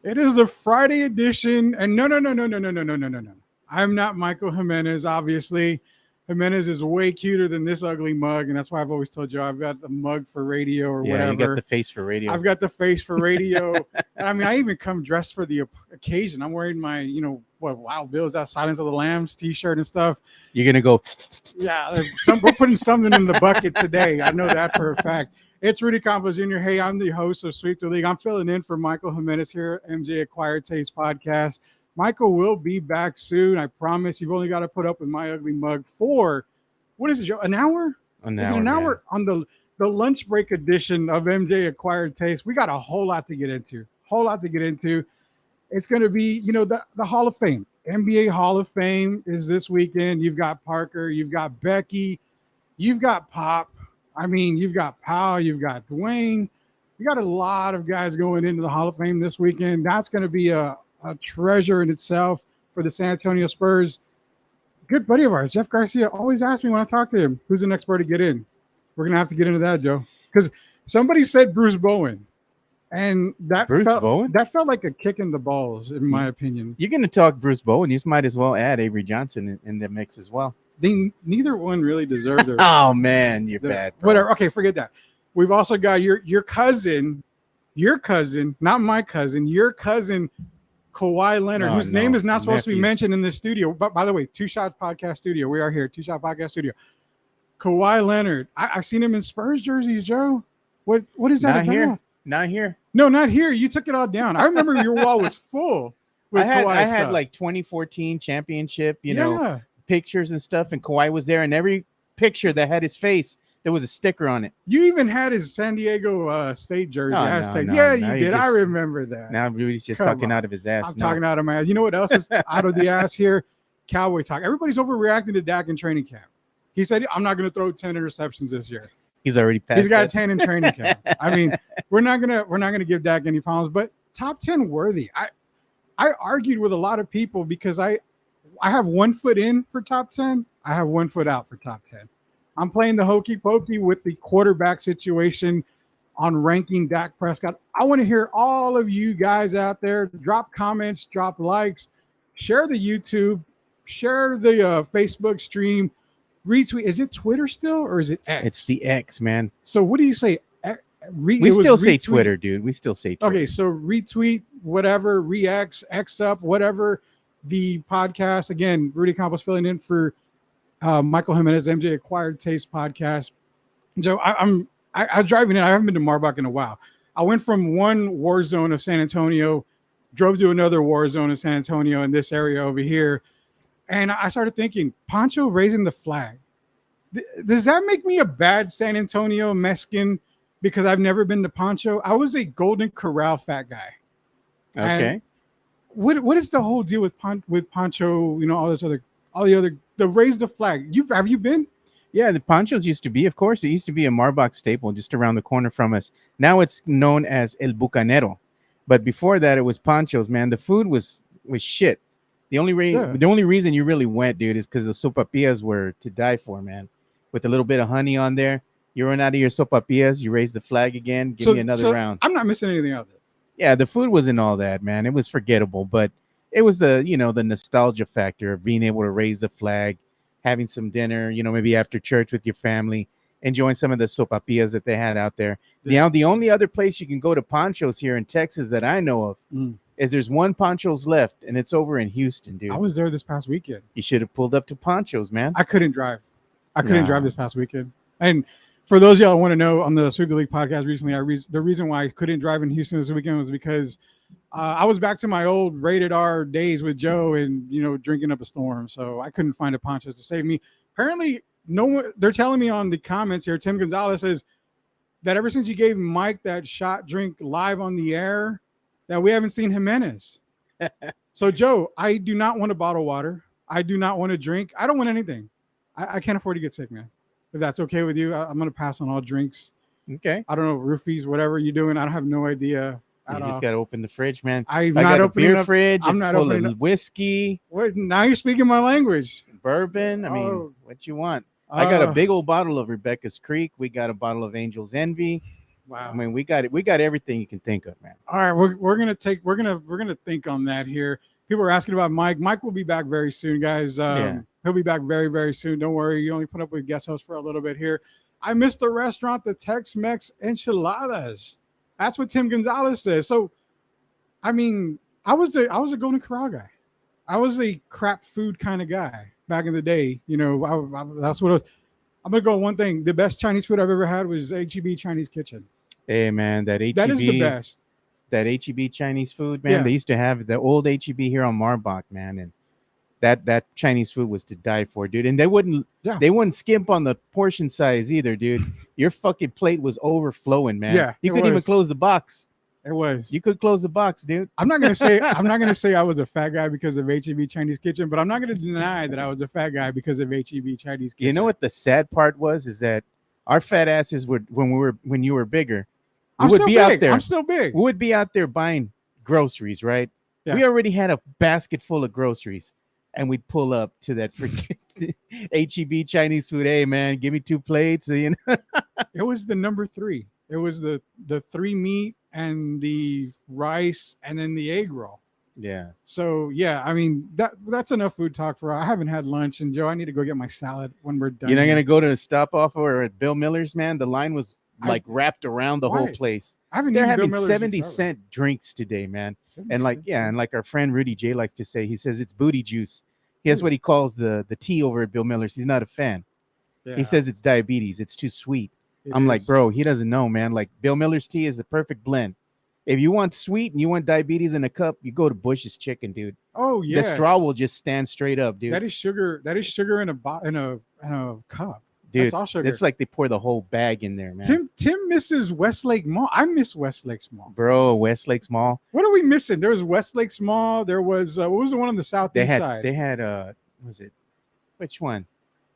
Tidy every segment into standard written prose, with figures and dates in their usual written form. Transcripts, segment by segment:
It is the Friday edition, and no. I'm not Michael Jimenez, obviously. Jimenez is way cuter than this ugly mug, and that's why I've always told you I've got the mug for radio or whatever. Yeah, you got the face for radio. I've got the face for radio. I mean, I even come dressed for the occasion. I'm wearing my, Wild Bill's That Silence of the Lambs t-shirt and stuff. You're going to go. Yeah, we're putting something in the bucket today. I know that for a fact. It's Rudy Campos Jr. Hey, I'm the host of Sweep the League. I'm filling in for Michael Jimenez here at MJ Acquired Taste Podcast. Michael will be back soon. I promise. You've only got to put up with my ugly mug for, what is it, Joe? An hour? Is it an hour on the lunch break edition of MJ Acquired Taste? We got a whole lot to get into. It's going to be, the Hall of Fame. NBA Hall of Fame is this weekend. You've got Parker. You've got Becky. You've got Pop. I mean, you've got Powell, you've got Dwayne. You got a lot of guys going into the Hall of Fame this weekend. That's going to be a treasure in itself for the San Antonio Spurs. Good buddy of ours, Jeff Garcia, always asks me when I talk to him, who's the next player to get in? We're going to have to get into that, Joe. Because somebody said Bruce Bowen. And that felt like a kick in the balls, in my opinion. You're going to talk Bruce Bowen. You might as well add Avery Johnson in the mix as well. Neither one really deserved their. Oh man, you're bad. Bro. Whatever. Okay, forget that. We've also got your cousin, not my cousin, your cousin, Kawhi Leonard, whose name is not supposed to be mentioned in the studio. But by the way, Two Shot Podcast Studio. We are here, Two Shot Podcast Studio. Kawhi Leonard. I've seen him in Spurs jerseys, Joe. What is that about? Not here. No, not here. You took it all down. I remember your wall was full with Kawhi I had like 2014 championship, pictures and stuff, and Kawhi was there, and every picture that had his face, there was a sticker on it. You even had his San Diego State jersey. You did. I remember that. Now Rudy's just talking out of his ass. I'm talking out of my ass. You know what else is out of the ass here? Cowboy talk. Everybody's overreacting to Dak in training camp. He said, I'm not going to throw 10 interceptions this year. He's already passed. He's got 10 in training camp. I mean, we're not gonna give Dak any problems, but top 10 worthy. I argued with a lot of people because I have 1 foot in for top 10. I have 1 foot out for top 10. I'm playing the hokey pokey with the quarterback situation on ranking Dak Prescott. I want to hear all of you guys out there. Drop comments, drop likes, share the YouTube, share the Facebook stream, retweet. Is it Twitter still or is it X? It's the X, man. So what do you say? We still say Twitter, dude. We still say Twitter. Okay, so retweet, whatever, re-X, X up, whatever. The podcast, again, Rudy Campos filling in for Michael Jimenez, MJ Acquired Taste Podcast. So I'm driving in. I haven't been to Marbach in a while. I went from one war zone of San Antonio, drove to another war zone of San Antonio in this area over here, and I started thinking, Poncho raising the flag. Does that make me a bad San Antonio Mexican because I've never been to Poncho? I was a Golden Corral fat guy. Okay. And what is the whole deal with Poncho? All the raise the flag. Have you been? Yeah, the Ponchos used to be, of course, it used to be a Marbach staple just around the corner from us. Now it's known as El Bucanero, but before that, it was Ponchos. Man, the food was shit. The only reason you really went, dude, is because the sopapillas were to die for, man. With a little bit of honey on there, you run out of your sopapillas, you raise the flag again, give me another round. I'm not missing anything out there. Yeah, the food wasn't all that, man. It was forgettable, but it was the nostalgia factor of being able to raise the flag, having some dinner, maybe after church with your family, enjoying some of the sopapillas that they had out there. Yeah. Now, the only other place you can go to Ponchos here in Texas that I know of is there's one Ponchos left, and it's over in Houston, dude. I was there this past weekend. You should have pulled up to Ponchos, man. I couldn't drive. Drive this past weekend. And for those of y'all who want to know, on the Super League podcast recently, the reason why I couldn't drive in Houston this weekend was because I was back to my old rated R days with Joe and, drinking up a storm. So I couldn't find a Ponchos to save me. Apparently, no one. They're telling me on the comments here, Tim Gonzalez says that ever since you gave Mike that shot drink live on the air, that we haven't seen Jimenez. So, Joe, I do not want a bottle of water. I do not want to drink. I don't want anything. I can't afford to get sick, man. If that's okay with you, I'm going to pass on all drinks. Okay. I don't know, roofies, whatever you're doing. I don't have no idea. You just got to open the fridge, man. I'm not opening a beer fridge. I'm not full opening of whiskey. What? Now you're speaking my language. Bourbon. I mean, what you want? I got a big old bottle of Rebecca's Creek. We got a bottle of Angel's Envy. Wow. I mean, we got it. We got everything you can think of, man. All right, we're gonna think on that here. People are asking about Mike. Mike will be back very soon, guys. He'll be back very, very soon. Don't worry. You only put up with guest host for a little bit here. I missed the restaurant, the Tex-Mex enchiladas. That's what Tim Gonzalez says. So, I mean, I was a Golden Corral guy. I was a crap food kind of guy back in the day. That's what I was. I'm gonna go one thing. The best Chinese food I've ever had was HEB Chinese Kitchen. Hey man, that HEB. That is the best. That HEB Chinese food, man. Yeah. They used to have the old HEB here on Marbach, man, and that Chinese food was to die for, dude. And they wouldn't skimp on the portion size either, dude. Your fucking plate was overflowing, man. Yeah, you couldn't even close the box. It was. You could close the box, dude. I'm not gonna say I was a fat guy because of HEB Chinese Kitchen, but I'm not gonna deny that I was a fat guy because of HEB Chinese Kitchen. You know what the sad part was is that our fat asses would when you were bigger. I'm still big. We would be out there buying groceries, right? Yeah. We already had a basket full of groceries, and we'd pull up to that freaking HEB Chinese food. Hey, man, give me 2 plates. It was the number 3. It was the 3 meat and the rice and then the egg roll. Yeah. So yeah, I mean that's enough food talk for. I haven't had lunch, and Joe, I need to go get my salad when we're done. You're not gonna go to a stop off or at Bill Miller's, man. The line was wrapped around the whole place. They're having 70-cent drinks today, man. And like our friend Rudy J likes to say, he says it's booty juice. That's what he calls the tea over at Bill Miller's. He's not a fan. Yeah. He says it's diabetes. It's too sweet. I'm like, bro, he doesn't know, man. Like Bill Miller's tea is the perfect blend. If you want sweet and you want diabetes in a cup, you go to Bush's Chicken, dude. Oh yeah, the straw will just stand straight up, dude. That is sugar in a cup. Dude, that's all sugar. It's like they pour the whole bag in there, man. Tim misses Westlake Mall. I miss Westlake Mall. Bro, Westlake Mall. What are we missing? There was Westlake Mall. There was what was the one on the southeast side? They had was it which one?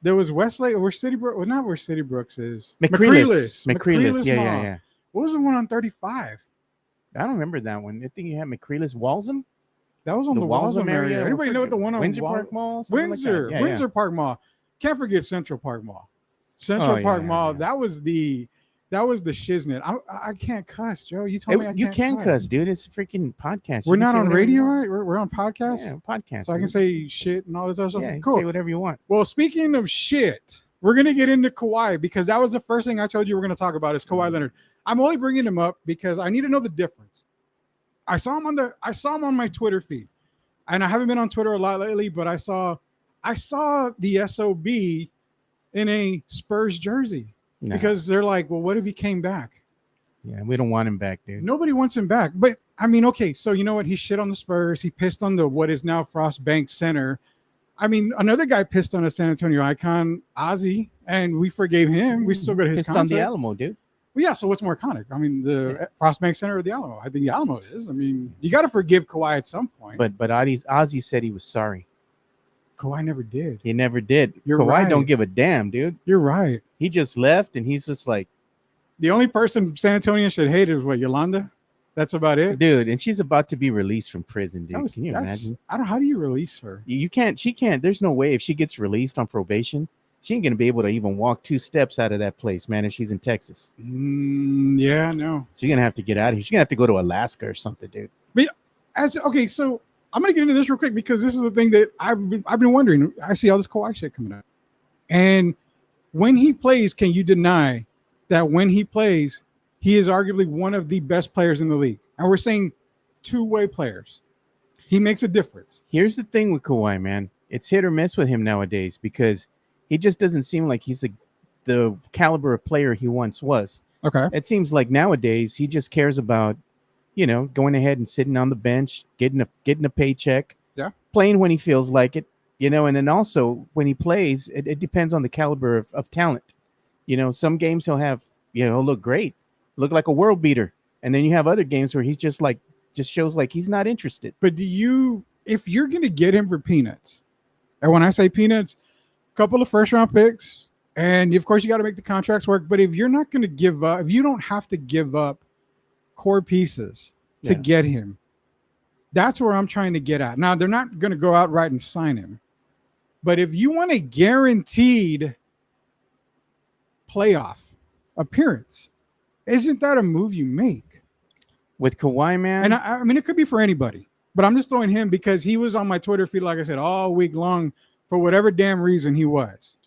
There was Westlake or Citybrook. Well, not where Citybrooks is. McCreeless. Yeah. What was the one on 35? I don't remember that one. I think you had McCreeless Waltham. That was on the Waltham area. Anybody know what the one on Windsor Park Mall? Windsor Park Mall. Can't forget Central Park Mall. Central Park Mall. Yeah. That was the shiznit. I can't cuss, Joe. You told me I can't. You can cuss, dude. It's a freaking podcast. We're not on radio, right? We're on podcast. Yeah, podcast. So I can say shit and all this other stuff. Yeah, cool. Say whatever you want. Well, speaking of shit, we're gonna get into Kawhi because that was the first thing I told you we're gonna talk about is Kawhi Leonard. I'm only bringing him up because I need to know the difference. I saw him on my Twitter feed, and I haven't been on Twitter a lot lately, but I saw the SOB in a Spurs jersey because they're like, well, what if he came back? Yeah, we don't want him back, dude. Nobody wants him back. But I mean, okay, so you know what? He shit on the Spurs. He pissed on the what is now Frost Bank Center. I mean, another guy pissed on a San Antonio icon, Ozzy, and we forgave him. We still got his pissed concert. on the Alamo, dude. Well, yeah, so what's more iconic? I mean, the Frost Bank Center or the Alamo? I think the Alamo is. I mean, you got to forgive Kawhi at some point. But Ozzy said he was sorry. Kawhi never did. He never did. You're Kawhi right. don't give a damn, dude. You're right. He just left, and he's just like, the only person San Antonio should hate is what, Yolanda? That's about it, dude. And she's about to be released from prison, dude. Can you imagine? How do you release her? You can't. She can't. There's no way if she gets released on probation, she ain't gonna be able to even walk 2 steps out of that place, man. If she's in Texas, yeah, no. She's gonna have to get out of here. She's gonna have to go to Alaska or something, dude. But okay, so I'm gonna get into this real quick because this is the thing that I've been wondering. I see all this Kawhi shit coming up, and when he plays, can you deny that when he plays, he is arguably one of the best players in the league? And we're saying two-way players. He makes a difference. Here's the thing with Kawhi, man. It's hit or miss with him nowadays because he just doesn't seem like he's the caliber of player he once was. Okay. It seems like nowadays he just cares about, going ahead and sitting on the bench, getting a paycheck, playing when he feels like it, and then also when he plays, it depends on the caliber of talent. Some games he'll have, he'll look great, look like a world beater. And then you have other games where he's just shows like he's not interested. But if you're going to get him for peanuts, and when I say peanuts, a couple of first round picks, and of course you got to make the contracts work. But if you're not going to give up, if you don't have to give up core pieces to get him, that's where I'm trying to get at. Now, they're not going to go outright and sign him. But if you want a guaranteed playoff appearance, isn't that a move you make? With Kawhi, man? And I mean, it could be for anybody. But I'm just throwing him because he was on my Twitter feed, like I said, all week long for whatever damn reason he was.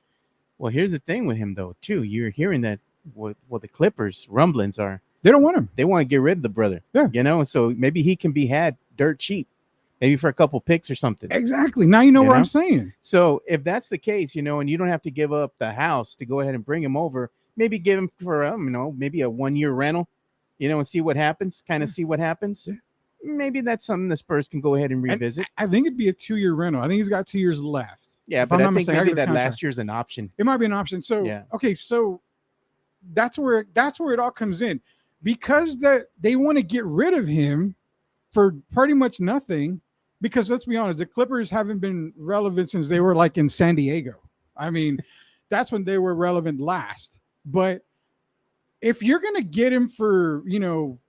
Well, here's the thing with him, though, too. You're hearing that what the Clippers rumblings are. They don't want him. They want to get rid of the brother. Yeah. So maybe he can be had dirt cheap, maybe for a couple picks or something. Exactly. Now you know what I'm saying. So if that's the case, and you don't have to give up the house to go ahead and bring him over, maybe give him for, maybe a 1-year rental, and see what happens, see what happens. Yeah. Maybe that's something the Spurs can go ahead and revisit. I think it'd be a 2-year rental. I think he's got 2 years left. Yeah, but I think maybe that last year's an option. It might be an option. So, okay, so that's where it all comes in. Because that they want to get rid of him for pretty much nothing, because let's be honest, the Clippers haven't been relevant since they were like in San Diego. I mean, that's when they were relevant last. But if you're going to get him for,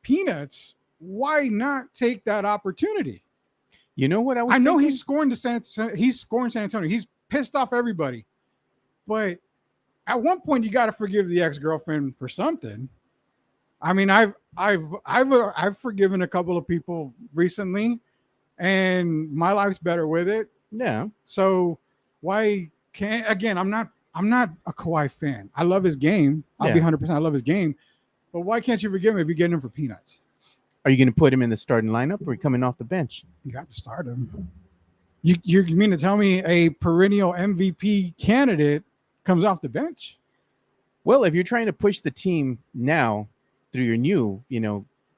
peanuts, why not take that opportunity? You know what I was I know thinking? he's scoring San Antonio. He's pissed off everybody. But at one point you got to forgive the ex-girlfriend for something. I mean, I've forgiven a couple of people recently, and my life's better with it. Yeah. So why can't, again, I'm not a Kawhi fan. I love his game. I'll be 100%. I love his game. But why can't you forgive him if you're getting him for peanuts? Are you going to put him in the starting lineup or are you coming off the bench? You got to start him. You mean to tell me a perennial MVP candidate comes off the bench? Well, if you're trying to push the team now through your new,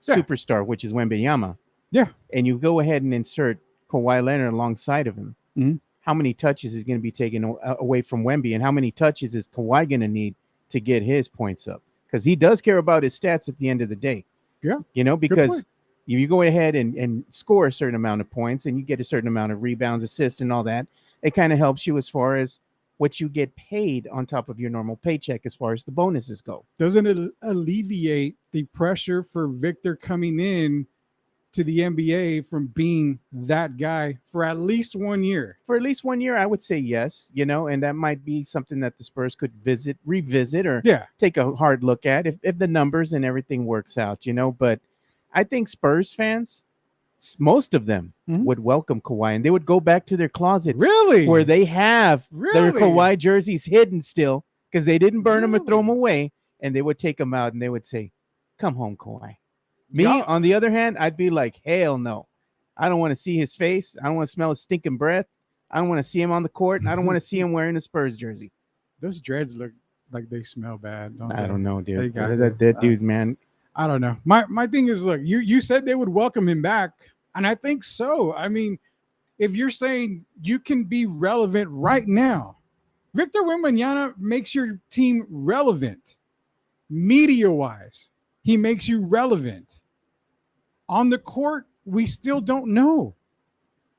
superstar, which is Wembanyama. Yeah. And you go ahead and insert Kawhi Leonard alongside of him. Mm-hmm. How many touches is going to be taken away from Wemby, and how many touches is Kawhi going to need to get his points up? Because he does care about his stats at the end of the day. Yeah. Because if you go ahead and score a certain amount of points and you get a certain amount of rebounds, assists, and all that, it kind of helps you as far as what you get paid on top of your normal paycheck as far as the bonuses go. Doesn't it alleviate the pressure for Victor coming in to the NBA from being that guy for at least 1 year? For at least 1 year, I would say yes, and that might be something that the Spurs could revisit or take a hard look at if the numbers and everything works out, but I think Spurs fans, most of them would welcome Kawhi, and they would go back to their closets where they have their Kawhi jerseys hidden still because they didn't burn them or throw them away, and they would take them out and they would say, "Come home, Kawhi." Me, on the other hand, I'd be like, hell no. I don't want to see his face. I don't want to smell his stinking breath. I don't want to see him on the court, and I don't want to see him wearing a Spurs jersey. Those dreads look like they smell bad, don't they? I don't know, dude. That dude's, man. I don't know. My thing is, look, you said they would welcome him back, and I think so. I mean, if you're saying you can be relevant right now, Victor Wembanyama makes your team relevant, media-wise. He makes you relevant. On the court, we still don't know.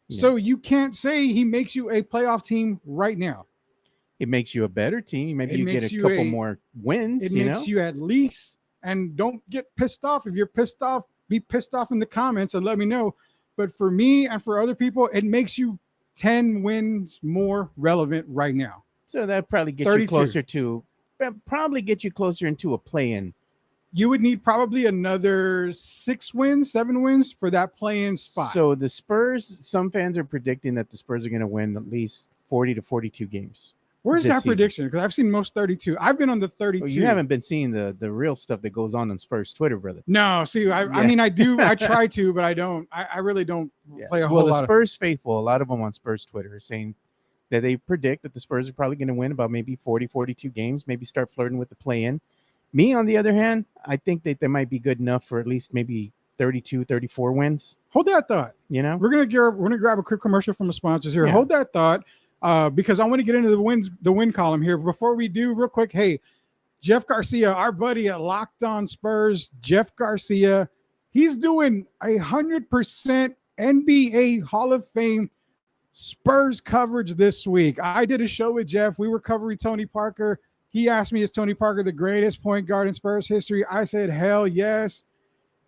Yeah. So you can't say he makes you a playoff team right now. It makes you a better team. Maybe you get a couple more wins. It makes you at least, and don't get pissed off. If you're pissed off, be pissed off in the comments and let me know. But for me and for other people, it makes you 10 wins more relevant right now. So that probably gets 32. You closer to, probably get you closer into a play-in. You would need probably another 7 wins for that play-in spot. So the Spurs, some fans are predicting that the Spurs are going to win at least 40 to 42 games. Where's that prediction? Because I've seen most 32. I've been on the 32. Well, you haven't been seeing the real stuff that goes on Spurs Twitter, brother. No, see, I mean, I do. I try to, but I don't. I really don't play a whole lot. Well, the Spurs faithful, a lot of them on Spurs Twitter are saying that they predict that the Spurs are probably going to win about maybe 40, 42 games, maybe start flirting with the play-in. Me, on the other hand, I think that they might be good enough for at least maybe 32, 34 wins. Hold that thought. You know, we're gonna grab a quick commercial from the sponsors here. Yeah. Hold that thought, because I want to get into the win column here. Before we do, real quick, hey, Jeff Garcia, our buddy at Locked On Spurs, Jeff Garcia, he's doing 100% NBA Hall of Fame Spurs coverage this week. I did a show with Jeff. We were covering Tony Parker. He asked me, is Tony Parker the greatest point guard in Spurs history? I said, hell yes.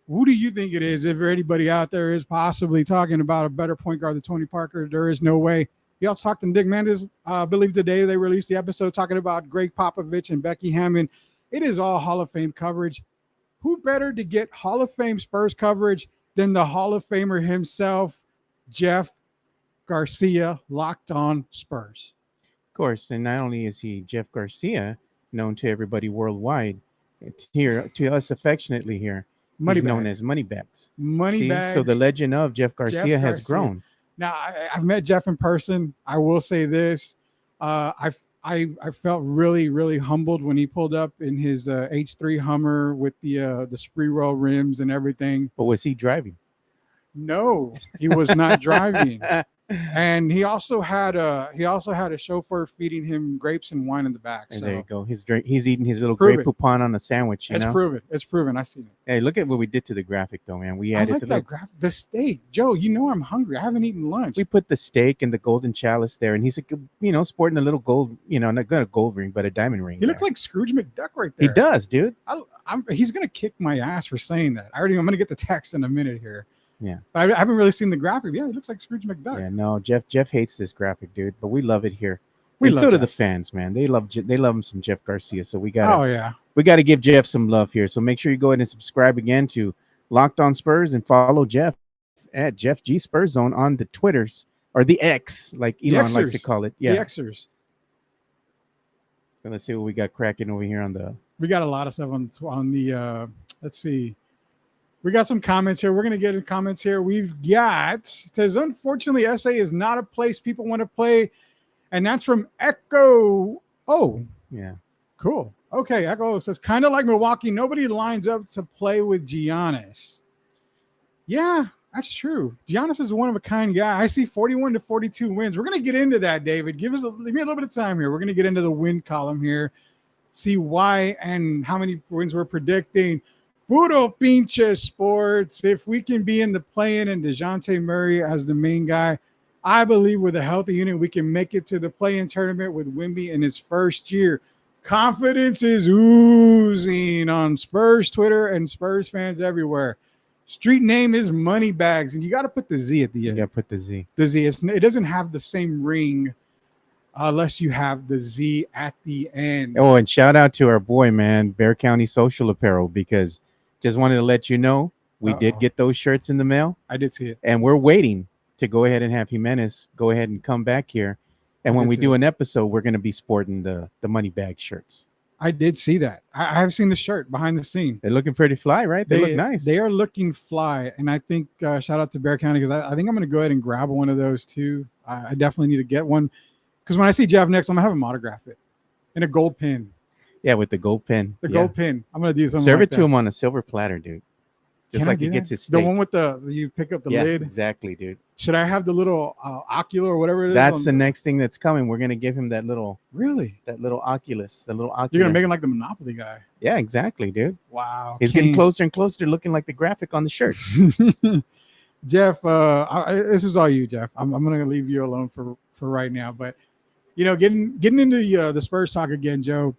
Who do you think it is? If anybody out there is possibly talking about a better point guard than Tony Parker, there is no way. He also talked to Nick Mendes. I believe today they released the episode talking about Greg Popovich and Becky Hammond. It is all Hall of Fame coverage. Who better to get Hall of Fame Spurs coverage than the Hall of Famer himself, Jeff Garcia, Locked On Spurs? Of course, and not only is he Jeff Garcia, known to everybody worldwide, here to us affectionately here, he's known as Moneybags. Moneybags. So the legend of Jeff Garcia has grown. Now I've met Jeff in person. I will say this: I felt really, really humbled when he pulled up in his H3 Hummer with the spree roll rims and everything. But was he driving? No, he was not driving. And he also had a chauffeur feeding him grapes and wine in the back. So there you go. He's eating his little grape poupon on a sandwich. It's proven. It's proven. I seen it. Hey, look at what we did to the graphic, though, man. We added the steak. Joe, you know I'm hungry. I haven't eaten lunch. We put the steak and the golden chalice there, and he's sporting a little gold, not a gold ring, but a diamond ring. He looks like Scrooge McDuck right there. He does, dude. He's gonna kick my ass for saying that. I'm gonna get the text in a minute here. Yeah, but I haven't really seen the graphic. Yeah, he looks like Scrooge McDuck. Yeah, no, Jeff hates this graphic, dude, but we love it here. So do the fans, man. They love him some Jeff Garcia. So we got to give Jeff some love here. So make sure you go ahead and subscribe again to Locked On Spurs and follow Jeff at Jeff G Spurs Zone on the Twitters, or the X, like Elon likes to call it. Yeah, the Xers. So let's see what we got cracking over here on the. We got a lot of stuff on the. Let's see. We got some comments here. We're going to get in comments here. We've got, it says, unfortunately, SA is not a place people want to play. And that's from Echo. Oh, yeah. Cool. Okay. Echo says, kind of like Milwaukee, nobody lines up to play with Giannis. Yeah, that's true. Giannis is a one-of-a-kind guy. I see 41 to 42 wins. We're going to get into that, David. Give me a little bit of time here. We're going to get into the win column here, see why and how many wins we're predicting. Puro pinche sports. If we can be in the play-in and DeJounte Murray as the main guy, I believe with a healthy unit, we can make it to the play-in tournament with Wemby in his first year. Confidence is oozing on Spurs Twitter and Spurs fans everywhere. Street name is Moneybags, and you got to put the Z at the end. You got to put the Z. The Z. It doesn't have the same ring unless you have the Z at the end. Oh, and shout out to our boy, man, Bear County Social Apparel, because just wanted to let you know we did get those shirts in the mail. I did see it. And we're waiting to go ahead and have Jimenez go ahead and come back here. And when we do an episode, we're going to be sporting the money bag shirts. I did see that. I have seen the shirt behind the scene. They're looking pretty fly, right? They look nice. They are looking fly. And I think shout out to Bear County, because I think I'm going to go ahead and grab one of those too. I definitely need to get one, because when I see Jeff next, I'm going to have him autograph it in a gold pin. Yeah, with the gold pin. The gold pin. I'm gonna do something Serve like it to him on a silver platter, dude. Just like he gets his steak. The one with you pick up the lid. Exactly, dude. Should I have the little ocular or whatever it is? That's the next thing that's coming. We're gonna give him that little Oculus, You're gonna make him like the Monopoly guy. Yeah, exactly, dude. Wow. He's getting closer and closer to looking like the graphic on the shirt. Jeff, this is all you, Jeff. I'm gonna leave you alone for right now. But getting into the Spurs talk again, Joe.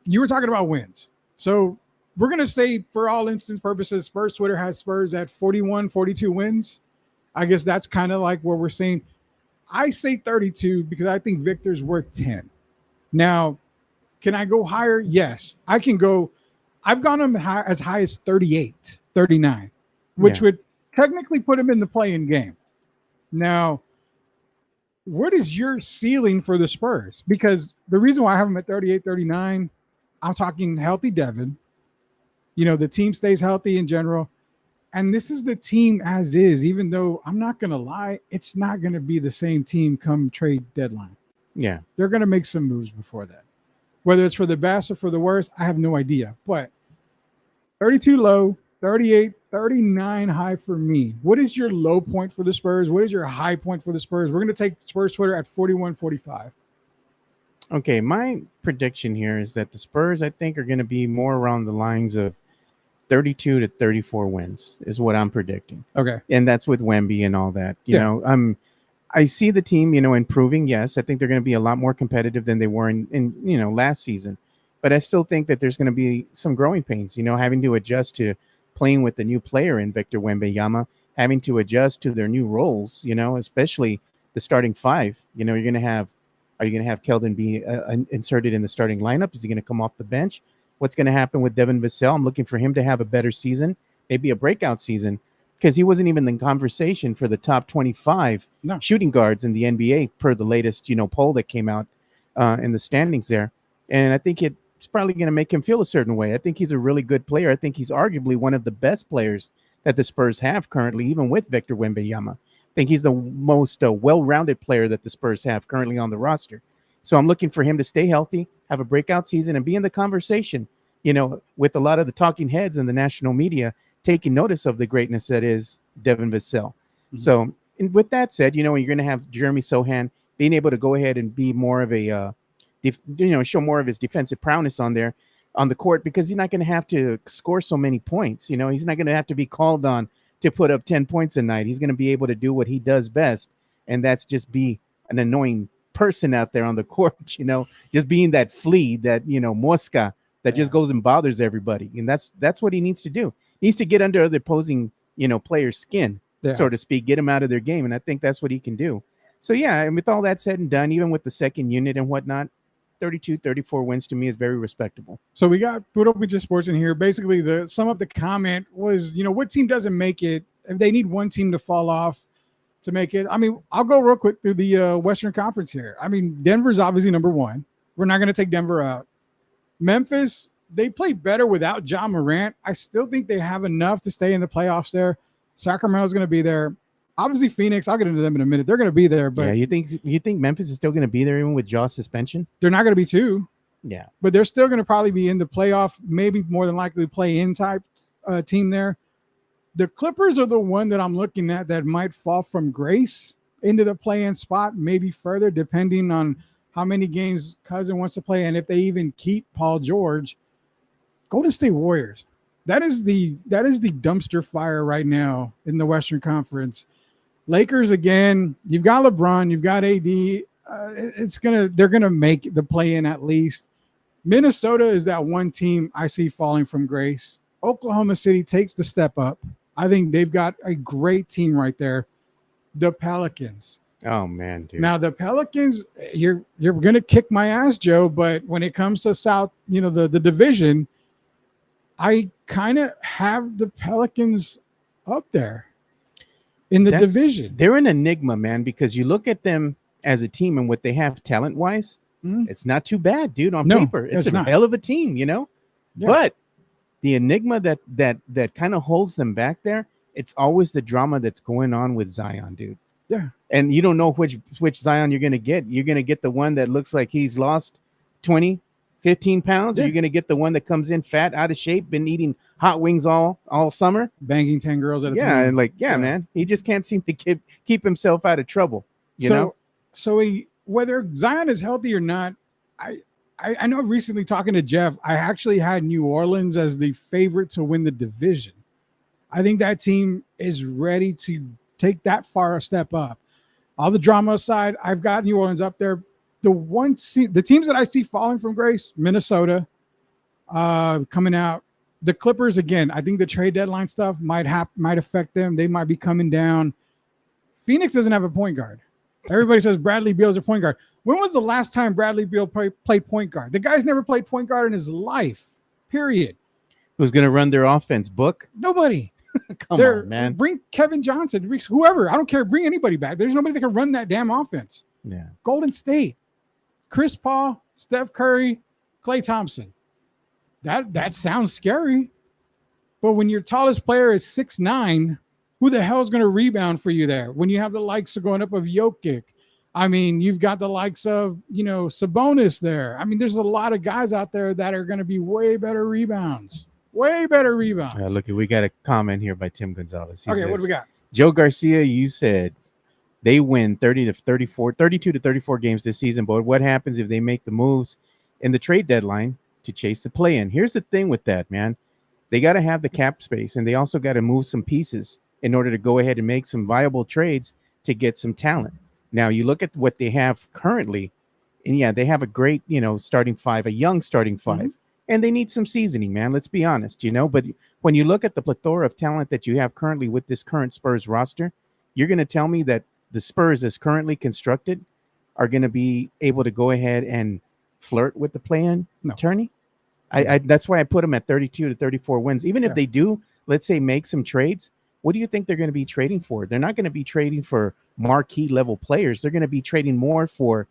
You were talking about wins, so we're going to say, for all instance purposes, Spurs Twitter has Spurs at 41, 42 wins. I guess that's kind of like what we're saying. I say 32 because I think Victor's worth 10. Now, can I go higher? Yes, I can go. I've gone him as high as 38, 39, which would technically put him in the play-in game. Now, what is your ceiling for the Spurs? Because the reason why I have him at 38, 39, I'm talking healthy Devin. The team stays healthy in general. And this is the team as is, even though I'm not going to lie, it's not going to be the same team come trade deadline. Yeah. They're going to make some moves before that. Whether it's for the best or for the worst, I have no idea. But 32 low, 38, 39 high for me. What is your low point for the Spurs? What is your high point for the Spurs? We're going to take Spurs Twitter at 41, 45. Okay, my prediction here is that the Spurs, I think, are going to be more around the lines of 32 to 34 wins is what I'm predicting. Okay. And that's with Wemby and all that. You know, I see the team, improving. Yes, I think they're going to be a lot more competitive than they were in last season. But I still think that there's going to be some growing pains, having to adjust to playing with the new player in Victor Wembanyama, having to adjust to their new roles, especially the starting five. Are you going to have Keldon be inserted in the starting lineup? Is he going to come off the bench? What's going to happen with Devin Vassell? I'm looking for him to have a better season, maybe a breakout season, because he wasn't even in conversation for the top 25 shooting guards in the NBA per the latest, poll that came out in the standings there. And I think it's probably going to make him feel a certain way. I think he's a really good player. I think he's arguably one of the best players that the Spurs have currently, even with Victor Wembanyama. I think he's the most well-rounded player that the Spurs have currently on the roster. So I'm looking for him to stay healthy, have a breakout season, and be in the conversation, with a lot of the talking heads in the national media taking notice of the greatness that is Devin Vassell. Mm-hmm. So with that said, you're going to have Jeremy Sohan being able to go ahead and be more of a, show more of his defensive prowess on the court, because he's not going to have to score so many points. He's not going to have to be called on to put up 10 points a night. He's going to be able to do what he does best, and that's just be an annoying person out there on the court, just being that flea, that mosca that just goes and bothers everybody. And that's what he needs to do. He needs to get under the opposing player's skin, so to speak, get him out of their game. And I think that's what he can do. So and with all that said and done, even with the second unit and whatnot, 32, 34 wins to me is very respectable. So we got Put Up With Just Sports in here. Basically, the sum up the comment was, what team doesn't make it? If they need one team to fall off to make it. I mean, I'll go real quick through the Western Conference here. I mean, Denver's obviously number one. We're not going to take Denver out. Memphis, they play better without Ja Morant. I still think they have enough to stay in the playoffs there. Sacramento's going to be there. Obviously, Phoenix, I'll get into them in a minute. They're going to be there. But you think Memphis is still going to be there even with Ja's suspension? They're not going to be two. Yeah. But they're still going to probably be in the playoff, maybe more than likely play-in type team there. The Clippers are the one that I'm looking at that might fall from grace into the play-in spot, maybe further, depending on how many games Cousin wants to play and if they even keep Paul George. Golden State Warriors. That is the dumpster fire right now in the Western Conference. Lakers again. You've got LeBron. You've got AD. They're gonna make the play-in at least. Minnesota is that one team I see falling from grace. Oklahoma City takes the step up. I think they've got a great team right there. The Pelicans. Oh man, dude. Now the Pelicans, you're gonna kick my ass, Joe. But when it comes to South, the division, I kind of have the Pelicans up there in the division. They're an enigma, man, because you look at them as a team and what they have talent-wise, it's not too bad, dude. On paper, it's a hell of a team, Yeah. But the enigma that kind of holds them back there, it's always the drama that's going on with Zion, dude. Yeah. And you don't know which Zion you're going to get. You're going to get the one that looks like he's lost 20, 15 pounds? Are you going to get the one that comes in fat, out of shape, been eating hot wings all summer? Banging 10 girls at a time. And man, he just can't seem to keep himself out of trouble, you know? So whether Zion is healthy or not, I know recently talking to Jeff, I actually had New Orleans as the favorite to win the division. I think that team is ready to take that far a step up. All the drama aside, I've got New Orleans up there. The teams that I see falling from grace, Minnesota coming out. The Clippers, again, I think the trade deadline stuff might affect them. They might be coming down. Phoenix doesn't have a point guard. Everybody says Bradley Beal's a point guard. When was the last time Bradley Beal played point guard? The guy's never played point guard in his life, period. Who's going to run their offense? Book? Nobody. Come on, man. Bring Kevin Johnson, whoever. I don't care. Bring anybody back. There's nobody that can run that damn offense. Yeah. Golden State. Chris Paul, Steph Curry, Klay Thompson. That sounds scary. But when your tallest player is 6'9", who the hell is going to rebound for you there? When you have the likes of going up of Jokic. I mean, you've got the likes of, Sabonis there. I mean, there's a lot of guys out there that are going to be way better rebounds. Way better rebounds. Look, we got a comment here by Tim Gonzalez. He says, what do we got? Joe Garcia, you said they win 32 to 34 games this season, but what happens if they make the moves in the trade deadline to chase the play-in? Here's the thing with that, man. They got to have the cap space, and they also got to move some pieces in order to go ahead and make some viable trades to get some talent. Now, you look at what they have currently, and yeah, they have a great, starting five, a young starting five. Mm-hmm. And they need some seasoning, man. Let's be honest, But when you look at the plethora of talent that you have currently with this current Spurs roster, you're going to tell me that the Spurs, as currently constructed, are going to be able to go ahead and flirt with the play-in tourney? That's why I put them at 32 to 34 wins. Even if they do, let's say, make some trades, what do you think they're going to be trading for? They're not going to be trading for marquee level players. They're going to be trading more for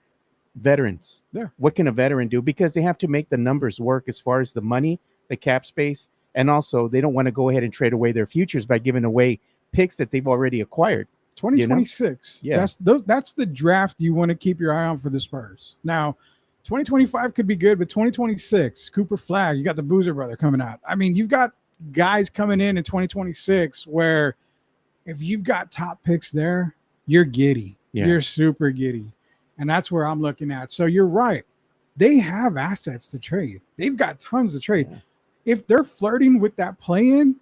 veterans. Yeah. What can a veteran do? Because they have to make the numbers work as far as the money, the cap space, and also they don't want to go ahead and trade away their futures by giving away picks that they've already acquired. 2026. Yeah. That's the draft you want to keep your eye on for the Spurs. Now, 2025 could be good, but 2026, Cooper Flagg, you got the Boozer brother coming out. I mean, you've got guys coming in 2026 where if you've got top picks there, you're giddy. Yeah. You're super giddy. And that's where I'm looking at. So you're right. They have assets to trade. They've got tons to trade. Yeah. If they're flirting with that play-in,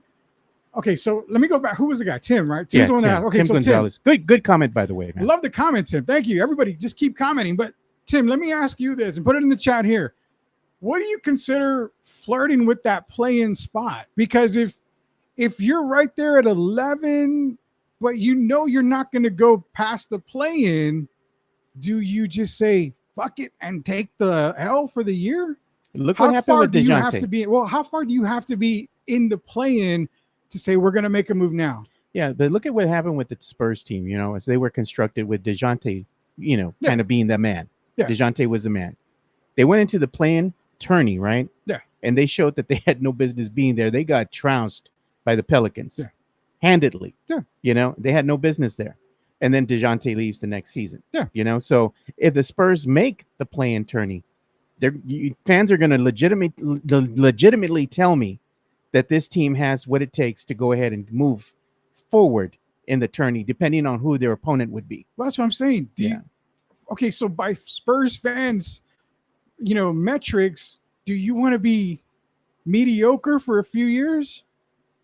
okay, so let me go back. Who was the guy? Tim, right? Tim's the one that asked. Okay, Tim Gonzalez. Good comment, by the way, man. Love the comment, Tim. Thank you. Everybody, just keep commenting. But Tim, let me ask you this and put it in the chat here. What do you consider flirting with that play-in spot? Because if you're right there at 11, but you're not going to go past the play-in, do you just say fuck it and take the L for the year? Look what happened with DeJounte. How far do you have to be in the play-in to say we're going to make a move now? Yeah, but look at what happened with the Spurs team, as they were constructed with DeJounte, kind of being the man. Yeah. DeJounte was the man. They went into the play-in tourney, right? Yeah. And they showed that they had no business being there. They got trounced by the Pelicans. Yeah. Handedly. Yeah. They had no business there. And then DeJounte leaves the next season. Yeah. So if the Spurs make the play-in tourney, fans are going to legitimately tell me that this team has what it takes to go ahead and move forward in the tourney, depending on who their opponent would be. Well, that's what I'm saying. Okay, so by Spurs fans, metrics, do you want to be mediocre for a few years,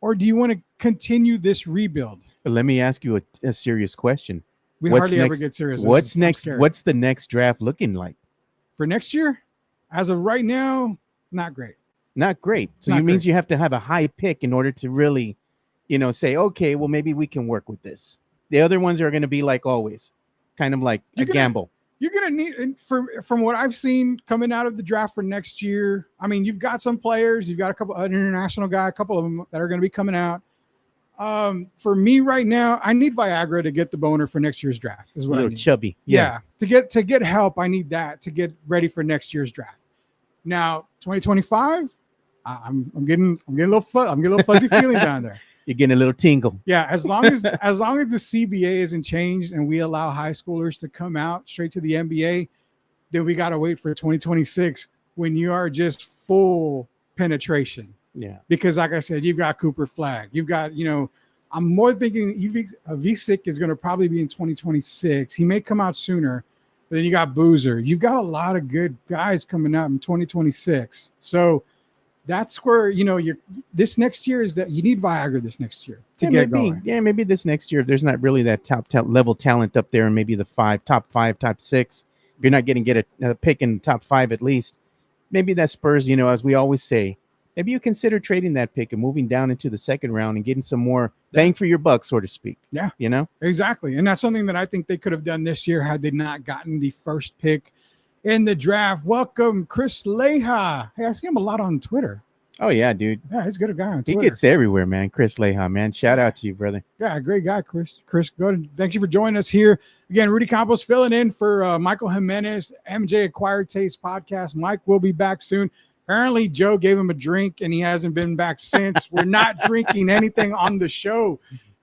or do you want to continue this rebuild? Let me ask you a serious question. Ever get serious. What's next? What's the next draft looking like for next year? As of right now, not great. Not great. So it means you have to have a high pick in order to really, say, okay, well, maybe we can work with this. The other ones are going to be like always, kind of like a gamble. You're going to need, from what I've seen coming out of the draft for next year, I mean, you've got some players, you've got an international guy, a couple of them that are going to be coming out. For me right now, I need Viagra to get the boner for next year's draft. Is what a little chubby. Yeah. To get help, I need that to get ready for next year's draft. Now, 2025, I'm getting a little fuzzy feeling down there. You're getting a little tingle. Yeah, as long as the CBA isn't changed and we allow high schoolers to come out straight to the NBA, then we got to wait for 2026 when you are just full penetration. Yeah. Because like I said, you've got Cooper Flag. You've got, I'm more thinking Visick is going to probably be in 2026. He may come out sooner. But then you got Boozer. You've got a lot of good guys coming out in 2026. So that's where, this next year is that you need Viagra this next year to get going. Yeah, maybe this next year, if there's not really that top level talent up there, and maybe the top five, top six, if you're not going to get a pick in the top five at least, maybe that Spurs, as we always say, maybe you consider trading that pick and moving down into the second round and getting some more bang for your buck, so to speak. Yeah. Exactly. And that's something that I think they could have done this year had they not gotten the first pick in the draft. Welcome, Chris Leha. Hey, I see him a lot on Twitter. Oh, yeah, dude. Yeah, he's a good guy on Twitter. He gets everywhere, man. Chris Leha, man. Shout out to you, brother. Yeah, great guy, Chris. Chris, thank you for joining us here. Again, Rudy Campos filling in for Michael Jimenez, MJ Acquired Taste Podcast. Mike will be back soon. Apparently, Joe gave him a drink, and he hasn't been back since. We're not drinking anything on the show.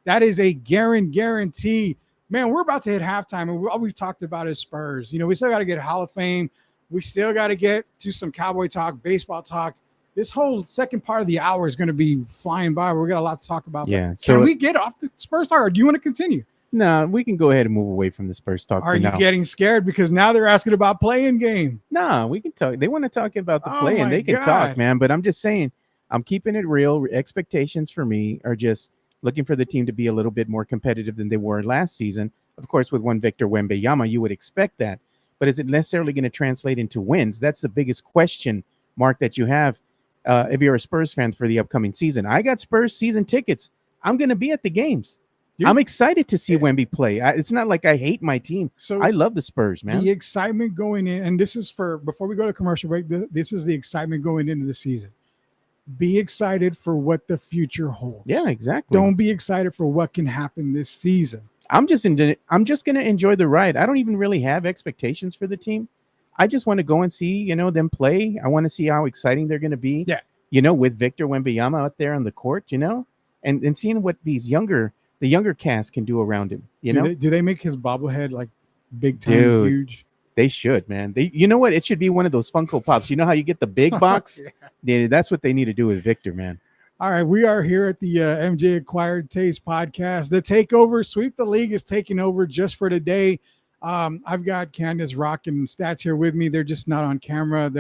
That is a guarantee. Man, we're about to hit halftime, and all we've talked about is Spurs. We still got to get Hall of Fame. We still got to get to some Cowboy talk, baseball talk. This whole second part of the hour is going to be flying by. We're got a lot to talk about. Yeah. Can we get off the Spurs talk, or do you want to continue? No, we can go ahead and move away from the Spurs talk. Are you getting scared because now they're asking about playing game? No, we can talk. They want to talk about the play, and they can talk, man. But I'm just saying, I'm keeping it real. Expectations for me are just looking for the team to be a little bit more competitive than they were last season. Of course, with one Victor Wembanyama, you would expect that. But is it necessarily going to translate into wins? That's the biggest question mark that you have if you're a Spurs fan for the upcoming season. I got Spurs season tickets. I'm going to be at the games. I'm excited to see Wemby play. It's not like I hate my team. So I love the Spurs, man. The excitement going in, and this is before we go to commercial break, this is the excitement going into the season. Be excited for what the future holds. Yeah, exactly. Don't be excited for what can happen this season. I'm just going to enjoy the ride. I don't even really have expectations for the team. I just want to go and see, them play. I want to see how exciting they're going to be. Yeah. With Victor Wembanyama out there on the court, and seeing what the younger cast can do around him. Do they make his bobblehead like big time huge? They should, man. You know what? It should be one of those Funko Pops. You know how you get the big box? Yeah, that's what they need to do with Victor, man. All right, we are here at the MJ Acquired Taste Podcast. The Takeover Sweep the League is taking over just for today. I've got Candace Rock and Stats here with me. They're just not on camera.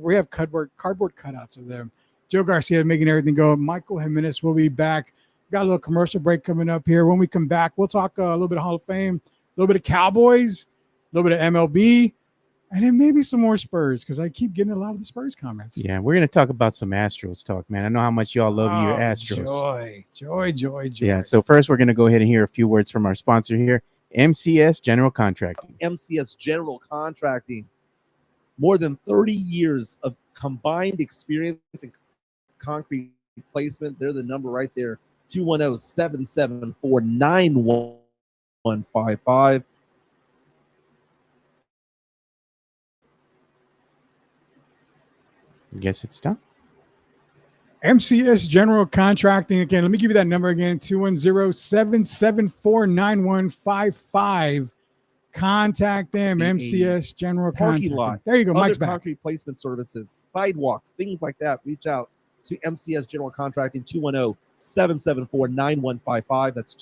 We have cardboard cutouts of them. Joe Garcia making everything go. Michael Jimenez will be back. Got a little commercial break coming up here. When we come back, we'll talk a little bit of Hall of Fame, a little bit of Cowboys, a little bit of MLB, and then maybe some more Spurs because I keep getting a lot of the Spurs comments. Yeah, we're going to talk about some Astros talk, man. I know how much y'all love your Astros. Joy. Yeah, so first we're going to go ahead and hear a few words from our sponsor here, MCS General Contracting. MCS General Contracting, more than 30 years of combined experience in concrete placement. They're the number right there, 210-774-9155. I guess it's done. MCS General Contracting. Again, let me give you that number again, 210-774-9155. Contact them, MCS General Contracting. Lot. There you go, Mike's back. back. Concrete placement services, sidewalks, things like that. Reach out to MCS General Contracting, 210-774-9155. That's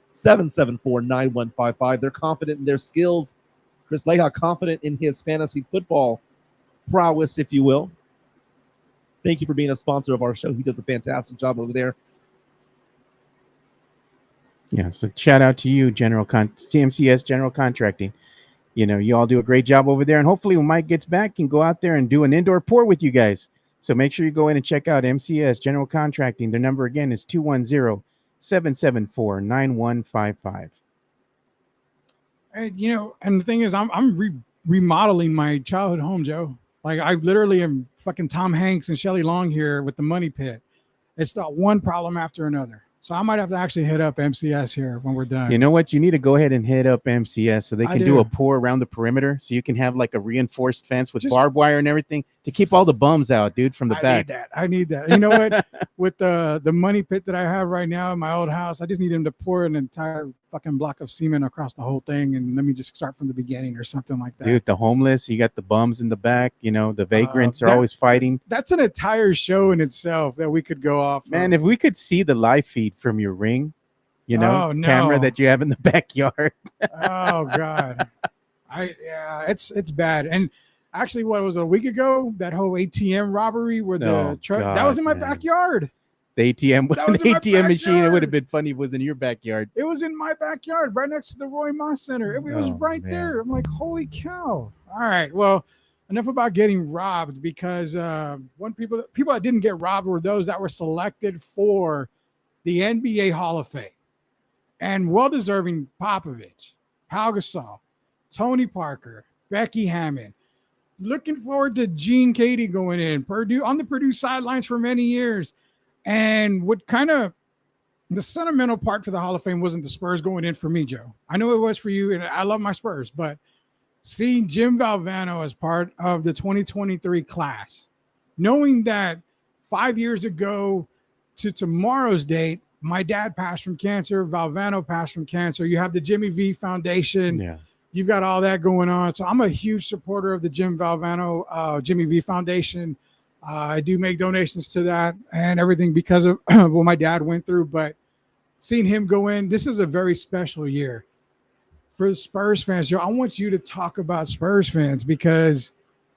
210-774-9155. They're confident in their skills. Chris Leha confident in his fantasy football prowess, if you will. Thank you for being a sponsor of our show. He does a fantastic job over there. Yeah, so shout out to you, MCS General Contracting. You all do a great job over there, and hopefully when Mike gets back, can go out there and do an indoor pour with you guys. So make sure you go in and check out MCS General Contracting. Their number again is 210-774-9155. And and the thing is, I'm remodeling my childhood home, Joe. Like I literally am fucking Tom Hanks and Shelley Long here with the money pit. It's not one problem after another. So I might have to actually hit up MCS here when we're done. You know what? You need to go ahead and hit up MCS so they can do a pour around the perimeter. So you can have like a reinforced fence with barbed wire and everything. to keep all the bums out, dude, from the back. I need that. You know what? With the money pit that I have right now in my old house, I just need him to pour an entire fucking block of cement across the whole thing, and let me just start from the beginning or something like that. Dude, the homeless, you got the bums in the back. You know, the vagrants are always fighting. That's an entire show in itself that we could go off. Man, if we could see the live feed from your ring, you know, camera that you have in the backyard. Oh God, it's bad. And actually, what was it, a week ago? That whole ATM robbery where the truck that was in my backyard. The ATM machine. It would have been funny. It was in your backyard. It was in my backyard, right next to the Roy Moss Center. It was right there. I'm like, holy cow! All right, well, enough about getting robbed, because people that didn't get robbed were those that were selected for the NBA Hall of Fame, and well-deserving Popovich, Pau Gasol, Tony Parker, Becky Hammond. Looking forward to Gene Katie going in Purdue on the Purdue sidelines for many years. And what kind of the sentimental part for the Hall of Fame wasn't the Spurs going in for me, Joe. I know it was for you, and I love my Spurs, but seeing Jim Valvano as part of the 2023 class, knowing that 5 years ago to tomorrow's date, my dad passed from cancer, Valvano passed from cancer. You have the Jimmy V Foundation. Yeah. You've got all that going on. So I'm a huge supporter of the Jim Valvano, Jimmy V Foundation. I do make donations to that and everything because of what my dad went through. But seeing him go in, this is a very special year for the Spurs fans. Joe, I want you to talk about Spurs fans, because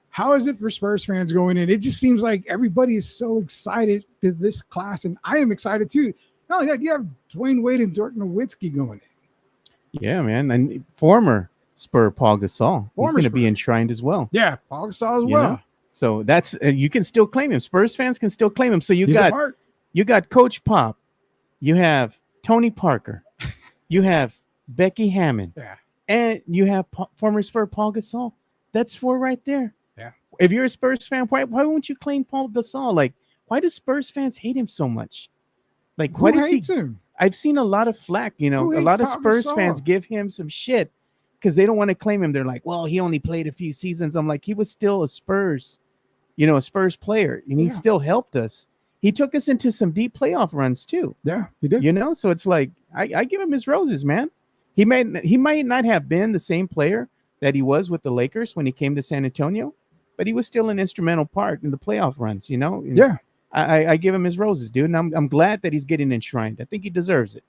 how is it for Spurs fans going in? It just seems like everybody is so excited to this class, and I am excited too. Not only that, you have Dwayne Wade and Dirk Nowitzki going in. Yeah, man. And former Spur Paul Gasol. He's going to be enshrined as well. Yeah, Paul Gasol as well. Know? So that's you can still claim him. Spurs fans can still claim him. So you got Coach Pop, you have Tony Parker, you have Becky Hammond, and you have former Spur Paul Gasol. That's 4 right there. Yeah. If you're a Spurs fan, why won't you claim Paul Gasol? Like, why do Spurs fans hate him so much? Like, who hates him? I've seen a lot of flack. You know, a lot of Spurs fans give him some shit because they don't want to claim him. They're like, well, he only played a few seasons. I'm like, he was still a Spurs player, and he still helped us. He took us into some deep playoff runs too. Yeah, he did. You know, so it's like I give him his roses, man. He might not have been the same player that he was with the Lakers when he came to San Antonio, but he was still an instrumental part in the playoff runs. You know, and I give him his roses, dude, and I'm glad that he's getting enshrined. I think he deserves it.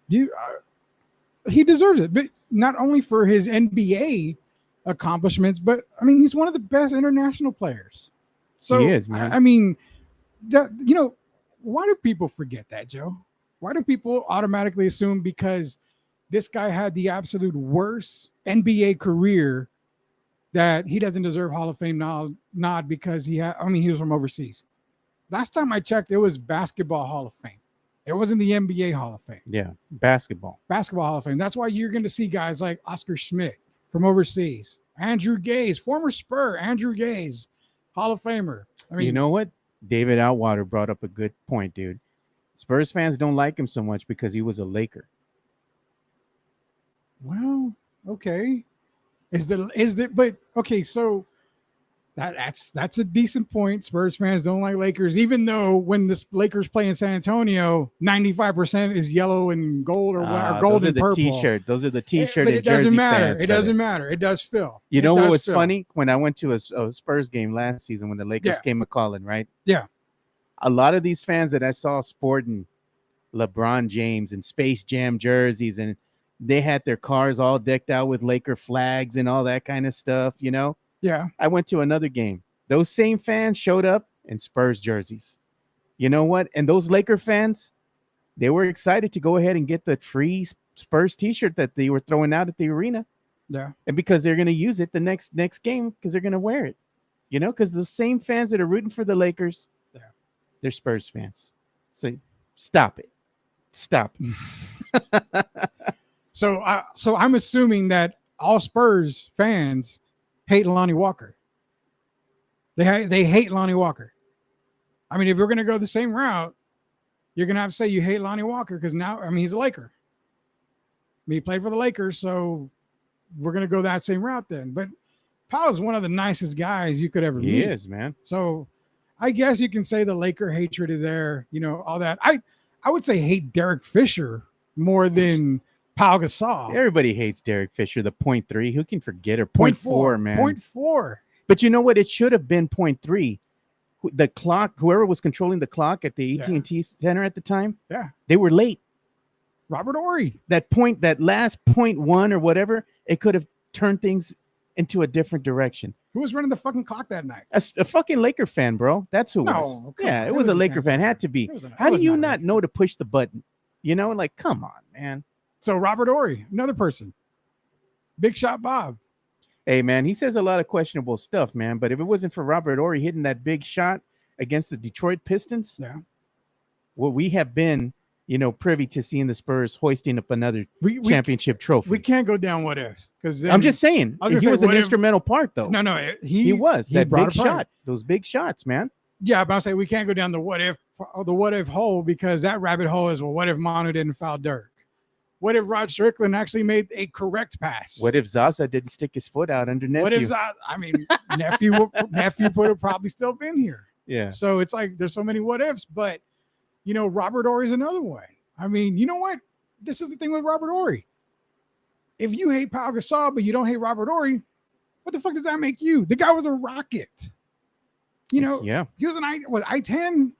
He deserves it, but not only for his NBA accomplishments, but I mean, he's one of the best international players. So he is, man. I mean, that, you know, why do people forget that, Joe? Why do people automatically assume because this guy had the absolute worst NBA career that he doesn't deserve Hall of Fame nod because he was from overseas? Last time I checked, it was Basketball Hall of Fame. It wasn't the NBA Hall of Fame. Yeah, Basketball Hall of Fame. That's why you're going to see guys like Oscar Schmidt from overseas, Andrew Gaze, former Spur, Andrew Gaze, Hall of Famer. I mean, you know what? David Outwater brought up a good point, dude. Spurs fans don't like him so much because he was a Laker. Well, okay. So that's a decent point. Spurs fans don't like Lakers, even though when the Lakers play in San Antonio, 95% is yellow and gold or gold and purple. Those are the T-shirt. But it doesn't matter. It doesn't matter. It does fill. You know what was funny? When I went to a Spurs game last season when the Lakers came a-calling, right? Yeah. A lot of these fans that I saw sporting LeBron James and Space Jam jerseys, and they had their cars all decked out with Laker flags and all that kind of stuff, you know? Yeah. I went to another game. Those same fans showed up in Spurs jerseys. You know what? And those Laker fans, they were excited to go ahead and get the free Spurs T-shirt that they were throwing out at the arena. Yeah. And because they're going to use it the next game because they're going to wear it. You know, because the same fans that are rooting for the Lakers, they're Spurs fans. So stop it. Stop it. So I'm assuming that all Spurs fans hate Lonnie Walker. They hate Lonnie Walker. I mean, if you're going to go the same route, you're going to have to say you hate Lonnie Walker because now, I mean, he's a Laker. I mean, he played for the Lakers, so we're going to go that same route then. But Powell is one of the nicest guys you could ever meet. He is, man. So I guess you can say the Laker hatred is there, all that. I would say hate Derek Fisher more than Pau Gasol. Everybody hates Derek Fisher, the 0.3. Who can forget her? 0.4, man. 0.4. But you know what? It should have been 0.3. The clock, whoever was controlling the clock at the AT&T Center at the time, they were late. Robert Horry. That last 0.1 or whatever, it could have turned things into a different direction. Who was running the fucking clock that night? A fucking Laker fan, bro. That's who it was. Yeah, it was a Laker fan. Had to be. How do you not know to push the button? Like, come on, man. So Robert Horry, another person. Big Shot Bob. Hey, man, he says a lot of questionable stuff, man. But if it wasn't for Robert Horry hitting that big shot against the Detroit Pistons, well, we have been, privy to seeing the Spurs hoisting up another championship trophy. We can't go down what ifs, because I'm just saying he was an instrumental part, though. No, he was that big shot. Those big shots, man. Yeah, but I'll say we can't go down the what if hole, because that rabbit hole is, well, what if Manu didn't foul Dirk? What if Rod Strickland actually made a correct pass? What if Zaza didn't stick his foot out under nephew? What if Zaza? I mean, nephew would have probably still been here. Yeah. So it's like there's so many what ifs, but Robert Horry is another way. I mean, you know what? This is the thing with Robert Horry. If you hate Pau Gasol, but you don't hate Robert Horry, what the fuck does that make you? The guy was a rocket. He was an I-10,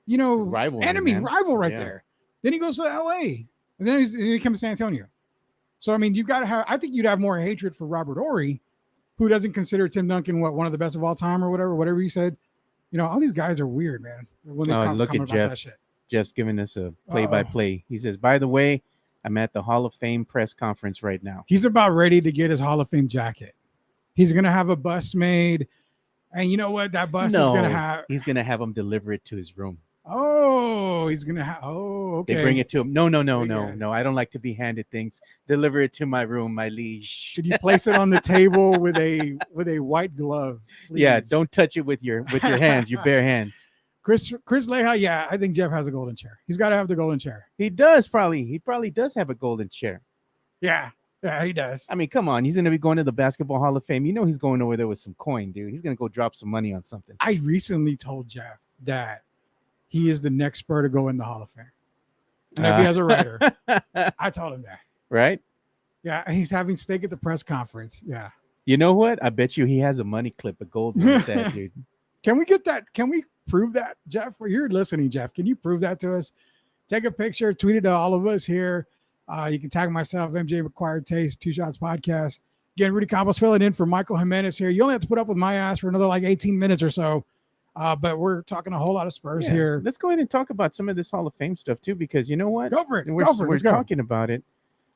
rival, rival right there. Then he goes to LA. And then he comes to San Antonio. So, I mean, I think you'd have more hatred for Robert Horry, who doesn't consider Tim Duncan, one of the best of all time or whatever he said. All these guys are weird, man. When they look at Jeff. That shit. Jeff's giving us a play-by-play. He says, by the way, I'm at the Hall of Fame press conference right now. He's about ready to get his Hall of Fame jacket. He's going to have a bust made. And you know what? That bust is going to have. He's going to have him deliver it to his room. Oh, he's gonna have. Oh, okay. They bring it to him. No. I don't like to be handed things. Deliver it to my room, my liege. Could you place it on the table with a white glove? Please? Yeah, don't touch it with your hands, your bare hands. Chris Leha, yeah, I think Jeff has a golden chair. He's got to have the golden chair. He does probably. He probably does have a golden chair. Yeah, he does. I mean, come on. He's gonna be going to the Basketball Hall of Fame. He's going over there with some coin, dude. He's gonna go drop some money on something. I recently told Jeff that he is the next Spur to go in the Hall of Fame. And maybe as a writer. I told him that. Right? Yeah, he's having steak at the press conference. Yeah. You know what? I bet you he has a money clip of gold with that, dude. Can we get that? Can we prove that, Jeff? You're listening, Jeff. Can you prove that to us? Take a picture, tweet it to all of us here. You can tag myself, MJ Required Taste, Two Shots Podcast. Again, Rudy Campos filling in for Michael Jimenez here. You only have to put up with my ass for another 18 minutes or so. But we're talking a whole lot of Spurs here. Let's go ahead and talk about some of this Hall of Fame stuff too, because you know what? Go for it. We're talking about it.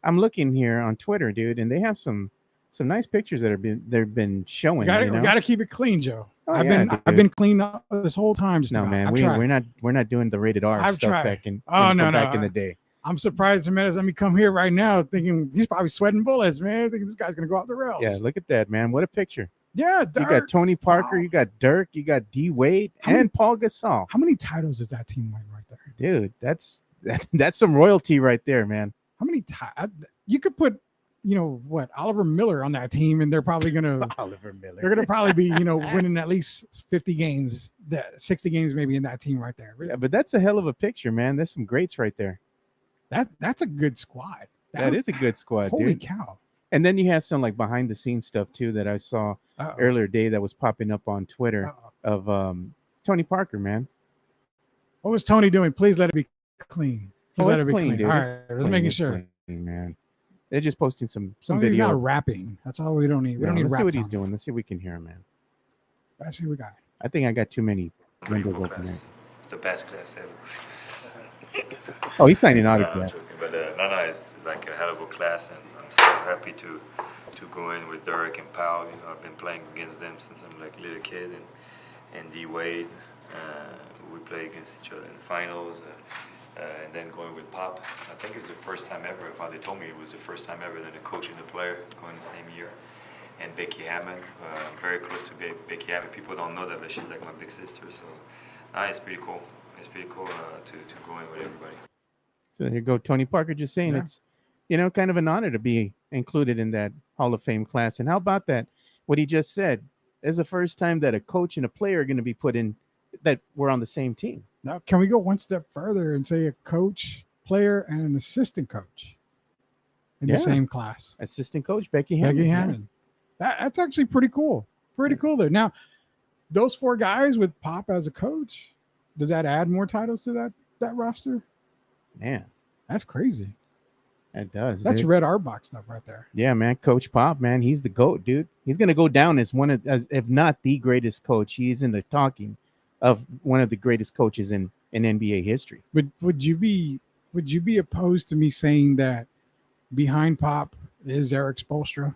I'm looking here on Twitter, dude, and they have some nice pictures that they've been showing. We got to keep it clean, Joe. I've been clean this whole time. We're not doing the rated R stuff back in the day. I'm surprised Jimenez let me come here right now, thinking he's probably sweating bullets, man. Thinking this guy's gonna go off the rails. Yeah, look at that, man. What a picture. Yeah, Dirk. You got Tony Parker, you got Dirk, you got D Wade, and Paul Gasol. How many titles does that team win right there, dude? That's some royalty right there, man. How many you could put, Oliver Miller on that team, and they're probably gonna Oliver Miller. They're gonna probably be winning at least 50 games, 60 games maybe in that team right there. Yeah, but that's a hell of a picture, man. There's some greats right there. That's a good squad. That is a good squad, holy dude. Cow. And then you have some behind the scenes stuff too that I saw earlier today that was popping up on Twitter of Tony Parker, man. What was Tony doing? Please let it be clean. Please let it be clean. Dude. All right, just making sure. Clean, man. They're just posting some video. He's not rapping. That's all we don't need. We don't need. Let's rap see what he's time. doing. Let's see if we can hear him, man. Let's see what we got. I think I got too many windows open there. It's the best class ever. Oh, he's signing autographs. But Nana is like a hell of a class, and I'm so happy to go in with Dirk and Powell. I've been playing against them since I'm a little kid, and D Wade. We play against each other in the finals, and then going with Pop. I think it's the first time ever. They told me it was the first time ever that a coach and a player going the same year. And Becky Hammond, very close to Becky Hammond. People don't know that, but she's like my big sister. So it's pretty cool. It's pretty cool to go in with everybody. So there you go, Tony Parker just saying it's, kind of an honor to be included in that Hall of Fame class. And how about that? what he just said. It's the first time that a coach and a player are going to be put in that we're on the same team. Now, can we go one step further and say a coach, player, and an assistant coach in the same class? Assistant coach Becky Hammond. That's actually pretty cool. Pretty cool there. Now, those 4 guys with Pop as a coach, does that add more titles to that roster? Man, that's crazy. It does. That's Red Auerbach stuff right there. Yeah, man. Coach Pop, man, he's the GOAT, dude. He's gonna go down as if not the greatest coach. He's in the talking of one of the greatest coaches in NBA history. But would you be opposed to me saying that behind Pop is Eric Spoelstra?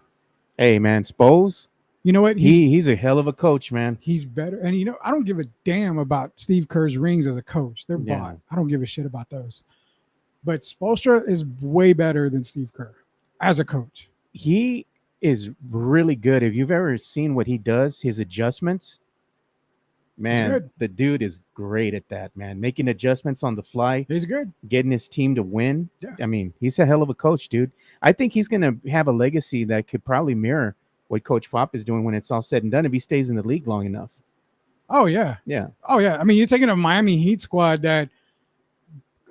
Hey, man, Spoels. You know what? He's a hell of a coach, man. He's better. And, I don't give a damn about Steve Kerr's rings as a coach. They're bought. I don't give a shit about those. But Spoelstra is way better than Steve Kerr as a coach. He is really good. If you've ever seen what he does, his adjustments, man, the dude is great at that, man. Making adjustments on the fly. He's good. Getting his team to win. Yeah. I mean, he's a hell of a coach, dude. I think he's going to have a legacy that could probably mirror what Coach Pop is doing when it's all said and done if he stays in the league long enough. Oh, yeah. Yeah. Oh, yeah. I mean, you're taking a Miami Heat squad that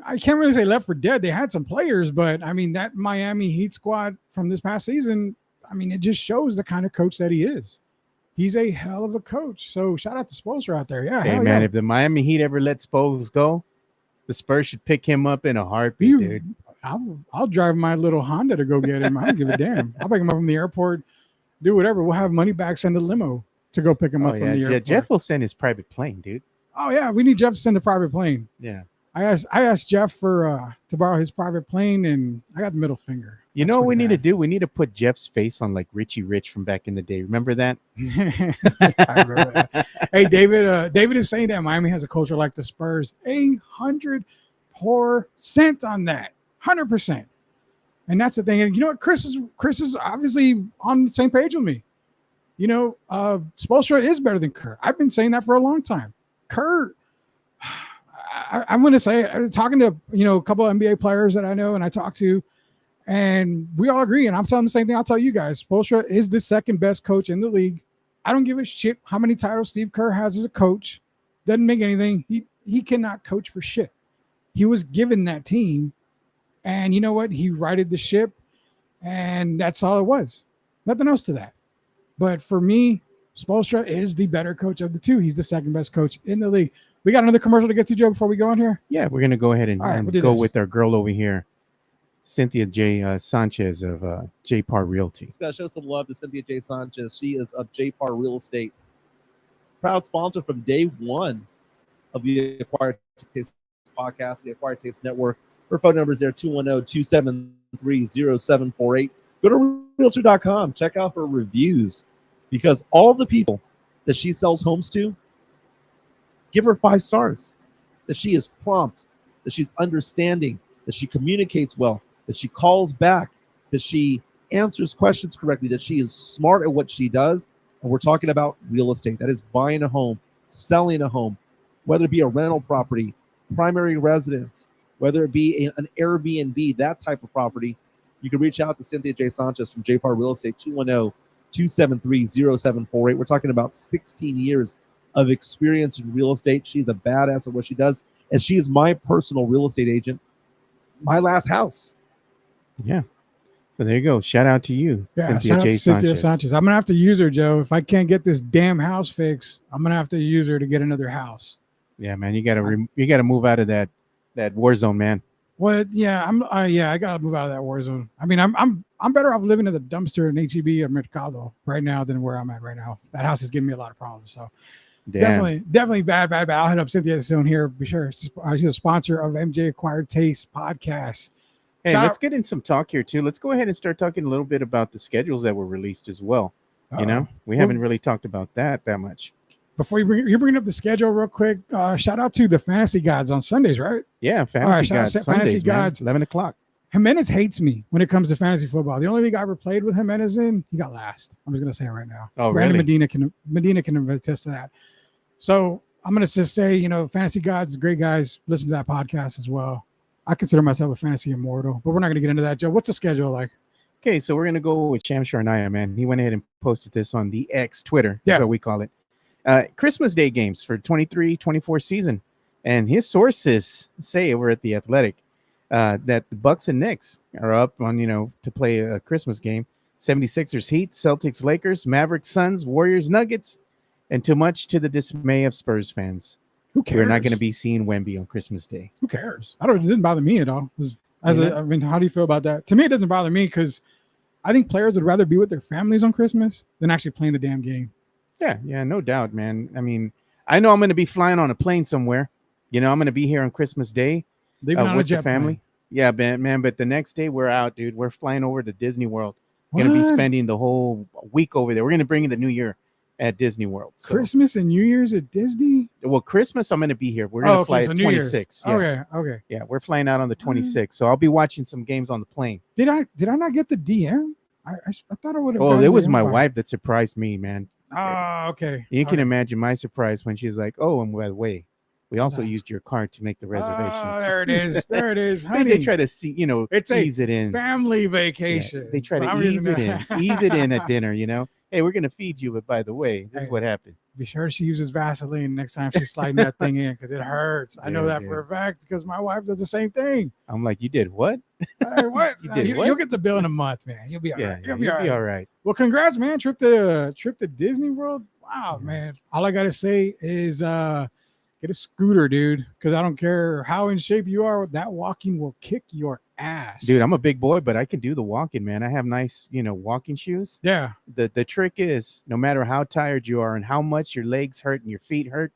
I can't really say left for dead. They had some players, but, I mean, that Miami Heat squad from this past season, I mean, it just shows the kind of coach that he is. He's a hell of a coach. So shout out to Spoelstra out there. Yeah. Hey, man, if the Miami Heat ever let Spoels go, the Spurs should pick him up in a heartbeat, dude. I'll drive my little Honda to go get him. I don't give a damn. I'll pick him up from the airport, do whatever. We'll have money back, send a limo to go pick him up from the airport. Jeff will send his private plane, dude. Oh, yeah. We need Jeff to send a private plane. Yeah. I asked Jeff for to borrow his private plane, and I got the middle finger. You know what we need to do? We need to put Jeff's face on like Richie Rich from back in the day. Remember that? I remember that. Hey, David is saying that Miami has a culture like the Spurs. 100% on that. 100%. And that's the thing. And you know what? Chris is obviously on the same page with me. Spoelstra is better than Kerr. I've been saying that for a long time. Kerr, I'm going to say it, talking to, a couple of NBA players that I know and I talk to, and we all agree. And I'm telling the same thing I'll tell you guys. Spoelstra is the second best coach in the league. I don't give a shit how many titles Steve Kerr has as a coach. Doesn't make anything. He cannot coach for shit. He was given that team, and you know what? He righted the ship, and that's all it was. Nothing else to that. But for me, Spoelstra is the better coach of the two. He's the second best coach in the league. We got another commercial to get to, Joe, before we go on here? Yeah, we're going to go ahead and, we'll go with our girl over here, Cynthia J. Sanchez of J. Parr Realty. Just got to show some love to Cynthia J. Sanchez. She is of J. Parr Real Estate. Proud sponsor from day one of the Acquired Taste podcast, the Acquired Taste Network. Her phone number is there, 210-273-0748. Go to Realtor.com. Check out her reviews, because all the people that she sells homes to, give her 5 stars. That she is prompt, that she's understanding, that she communicates well, that she calls back, that she answers questions correctly, that she is smart at what she does. And we're talking about real estate. That is buying a home, selling a home, whether it be a rental property, primary residence, whether it be an Airbnb, that type of property. You can reach out to Cynthia J. Sanchez from J. Parr Real Estate, 210-273-0748. We're talking about 16 years of experience in real estate. She's a badass at what she does, and she is my personal real estate agent. My last house. Yeah. So there you go. Shout out to you, Cynthia J. Sanchez. I'm gonna have to use her, Joe. If I can't get this damn house fixed, I'm gonna have to use her to get another house. Yeah, man. You gotta move out of that war zone, man. Well, yeah, I gotta move out of that war zone. I mean, I'm better off living in the dumpster in HEB or Mercado right now than where I'm at right now. That house is giving me a lot of problems. So definitely bad. I'll hit up Cynthia soon here. Be sure she's a sponsor of MJ Acquired Taste podcast. Hey, let's get in some talk here too. Let's go ahead and start talking a little bit about the schedules that were released as well. We haven't really talked about that much. Before you bring up the schedule real quick, shout out to the Fantasy Gods on Sundays, right? Yeah, Fantasy Gods. Fantasy Gods, 11 o'clock. Jimenez hates me when it comes to fantasy football. The only league I ever played with Jimenez in, he got last. I'm just gonna say it right now. Oh, Brandon really? Medina can attest to that. So I'm gonna just say, Fantasy Gods, great guys. Listen to that podcast as well. I consider myself a fantasy immortal, but we're not gonna get into that, Joe. What's the schedule like? Okay, so we're gonna go with Sham Sharnaya, man. He went ahead and posted this on the X Twitter. That's what we call it. Christmas Day games for 23-24 season, and his sources say over at the Athletic that the Bucks and Knicks are up on to play a Christmas game. 76ers Heat, Celtics Lakers, Mavericks Suns, Warriors Nuggets, and too much to the dismay of Spurs fans. Who cares? We're not going to be seeing Wemby on Christmas Day. Who cares? It didn't bother me at all. I mean, how do you feel about that? To me, it doesn't bother me because I think players would rather be with their families on Christmas than actually playing the damn game. Yeah, no doubt, man. I mean, I know I'm going to be flying on a plane somewhere. I'm going to be here on Christmas Day with the family. Yeah, man. But the next day we're out, dude. We're flying over to Disney World. Going to be spending the whole week over there. We're going to bring in the New Year at Disney World. So. Christmas and New Year's at Disney? Well, Christmas, I'm going to be here. We're going to fly at 26. Yeah. Okay. Yeah, we're flying out on the 26th. So I'll be watching some games on the plane. Did I not get the DM? I thought I would have. Oh, it was my wife that surprised me, man. Oh, okay. You can imagine my surprise when she's like, "Oh, and by the way, we also used your card to make the reservations." Oh, there it is. There it is. Honey. They try to see, it's ease it in. Family vacation. Yeah, they try to ease it in. Ease it in at dinner, Hey, we're going to feed you, but by the way, this is what happened. Be sure she uses Vaseline next time she's sliding that thing in because it hurts. I know that for a fact because my wife does the same thing. I'm like, you did what? Hey, what? You did what? You'll get the bill in a month, man. You'll be all right. You'll be all right. Well, congrats, man. Trip to Disney World. Wow, man. All I got to say is get a scooter, dude, because I don't care how in shape you are. That walking will kick your ass. Dude, I'm a big boy, but I can do the walking, man. I have nice, walking shoes. Yeah. The trick is no matter how tired you are and how much your legs hurt and your feet hurt,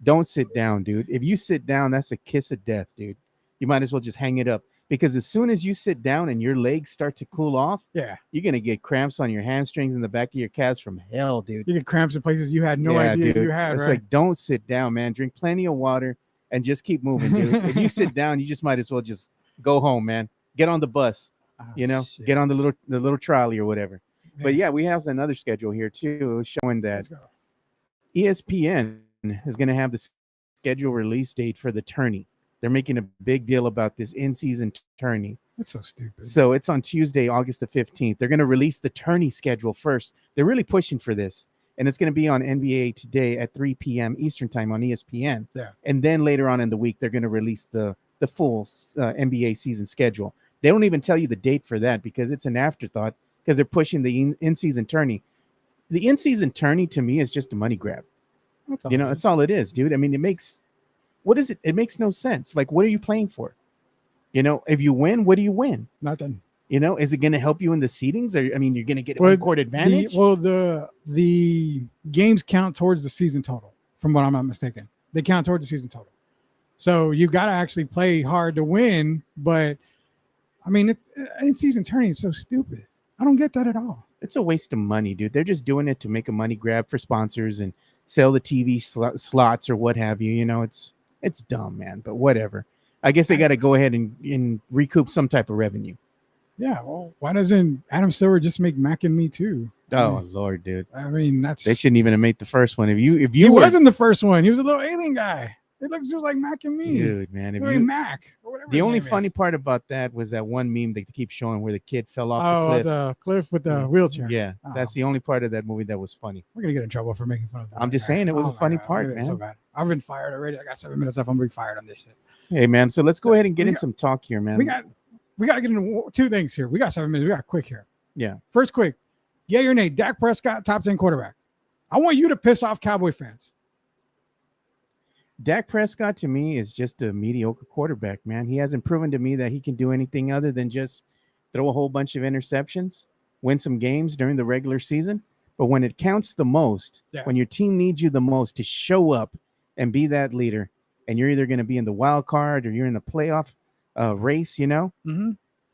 don't sit down, dude. If you sit down, that's a kiss of death, dude. You might as well just hang it up. Because as soon as you sit down and your legs start to cool off, you're going to get cramps on your hamstrings and the back of your calves from hell, dude. You get cramps in places you had no idea you had, It's like, don't sit down, man. Drink plenty of water and just keep moving, dude. If you sit down, you just might as well just go home, man. Get on the bus, shit. Get on the little trolley or whatever. Man. But yeah, we have another schedule here too, showing that ESPN is going to have the schedule release date for the tourney. They're making a big deal about this in-season tourney. That's so stupid. So it's on Tuesday, August the 15th. They're going to release the tourney schedule first. They're really pushing for this. And it's going to be on NBA Today at 3 p.m. Eastern time on ESPN. Yeah. And then later on in the week, they're going to release the full NBA season schedule. They don't even tell you the date for that because it's an afterthought because they're pushing the in-season tourney. The in-season tourney to me is just a money grab. That's all it is, dude. I mean, what is it? It makes no sense. Like, what are you playing for? If you win, what do you win? Nothing. Is it going to help you in the seedings? Or you're going to get home court advantage? The games count towards the season total, from what I'm not mistaken. They count towards the season total. So you got to actually play hard to win. But I mean, in-season tourney is so stupid. I don't get that at all. It's a waste of money, dude. They're just doing it to make a money grab for sponsors and sell the TV slots or what have you. It's dumb, man, but whatever. I guess they got to go ahead and recoup some type of revenue. Yeah, well, why doesn't Adam Silver just make Mac and Me too? Oh, Lord, dude. I mean, they shouldn't even have made the first one. He wasn't the first one. He was a little alien guy. It looks just like Mac and Me. Dude, man. Mac. Or whatever the only funny part about that was that one meme they keep showing where the kid fell off the cliff with the wheelchair. Yeah, that's the only part of that movie that was funny. We're going to get in trouble for making fun of that. I'm just saying it was a funny part, man. So bad. I've been fired already. I got 7 minutes left. I'm going to be fired on this shit. Hey, man. So let's go ahead and get in some talk here, man. We got to get into 2 things here. We got 7 minutes. We got quick here. Yeah. First quick. Yay or nay, Dak Prescott, top 10 quarterback. I want you to piss off Cowboy fans. Dak Prescott, to me, is just a mediocre quarterback, man. He hasn't proven to me that he can do anything other than just throw a whole bunch of interceptions, win some games during the regular season. But when it counts the most, when your team needs you the most to show up and be that leader, and you're either going to be in the wild card or you're in the playoff race,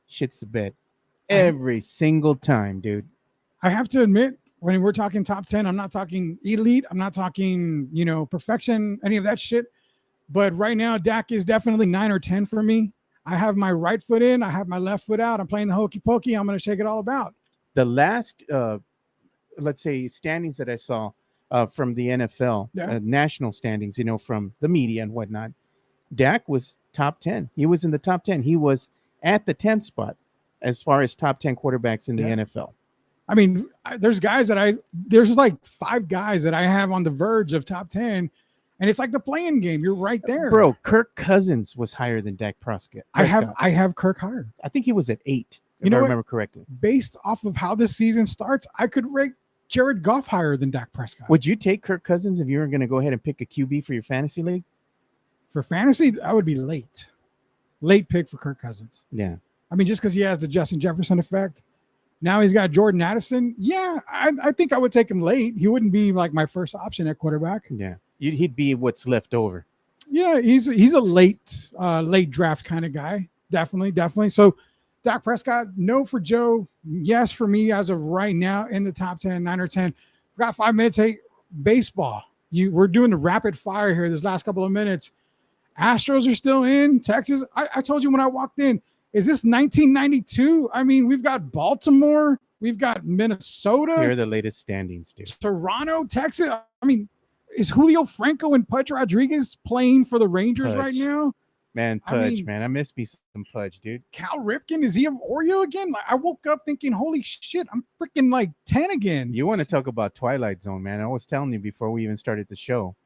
shit's the bed. Every single time, dude. I have to admit, when we're talking top 10, I'm not talking elite. I'm not talking, perfection, any of that shit. But right now, Dak is definitely 9 or 10 for me. I have my right foot in. I have my left foot out. I'm playing the hokey pokey. I'm going to shake it all about. The last, let's say, standings that I saw from the NFL, national standings, from the media and whatnot, Dak was top 10. He was in the top 10. He was at the 10th spot. as far as top 10 quarterbacks in the NFL. I mean, there's like 5 guys that I have on the verge of top 10, and it's like the playing game. You're right there. Bro, Kirk Cousins was higher than Dak Prescott. I have Kirk higher. I think he was at 8, if I remember correctly. Based off of how this season starts, I could rate Jared Goff higher than Dak Prescott. Would you take Kirk Cousins if you were going to go ahead and pick a QB for your fantasy league? For fantasy, I would be late. Late pick for Kirk Cousins. Yeah. I mean, just because he has the Justin Jefferson effect. Now he's got Jordan Addison. Yeah, I think I would take him late. He wouldn't be like my first option at quarterback. Yeah. He'd be what's left over. Yeah, he's a late draft kind of guy. Definitely. So Dak Prescott, no for Joe. Yes for me as of right now in the top 10, 9 or 10. We've got 5 minutes. Hey, baseball. We're doing the rapid fire here this last couple of minutes. Astros are still in. Texas, I told you when I walked in, is this 1992? I mean, we've got Baltimore. We've got Minnesota. Here are the latest standings, dude. Toronto, Texas. I mean, is Julio Franco and Pudge Rodriguez playing for the Rangers right now? Man, Pudge, man. I miss me some Pudge, dude. Cal Ripken, is he an Oreo again? I woke up thinking, holy shit, I'm freaking like 10 again. You want to talk about Twilight Zone, man. I was telling you before we even started the show.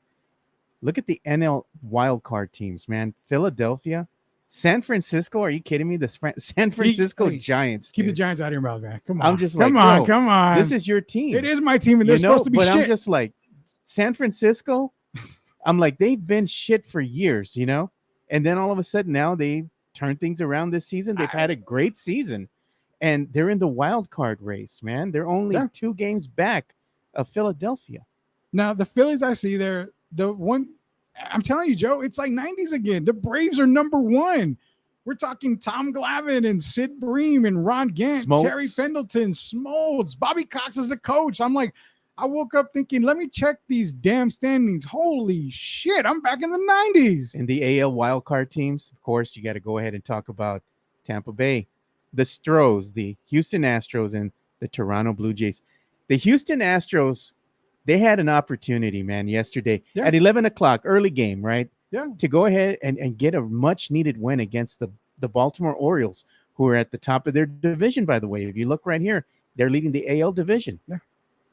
Look at the NL wildcard teams, man. Philadelphia, San Francisco. Are you kidding me? The San Francisco Giants. Keep the Giants out of your mouth, man. Come on. I'm just come on. This is your team. It is my team, and they're supposed to be shit. I'm just like, San Francisco, I'm like, they've been shit for years, And then all of a sudden now they turned things around this season. They've had a great season, and they're in the wild card race, man. They're only 2 games back of Philadelphia. Now, the Phillies I see there, the one, I'm telling you, Joe, it's like 90s again. The Braves are number 1. We're talking Tom Glavine and Sid Bream and Ron Gant, Smoltz. Terry Pendleton, Smoltz, Bobby Cox is the coach. I'm like, I woke up thinking, let me check these damn standings. Holy shit, I'm back in the 90s. In the AL wildcard teams, of course, you got to go ahead and talk about Tampa Bay, the Stros, the Houston Astros, and the Toronto Blue Jays. The Houston Astros, they had an opportunity, man, yesterday at 11 o'clock, early game, right? Yeah. To go ahead and get a much-needed win against the Baltimore Orioles, who are at the top of their division, by the way. If you look right here, they're leading the AL division. Yeah.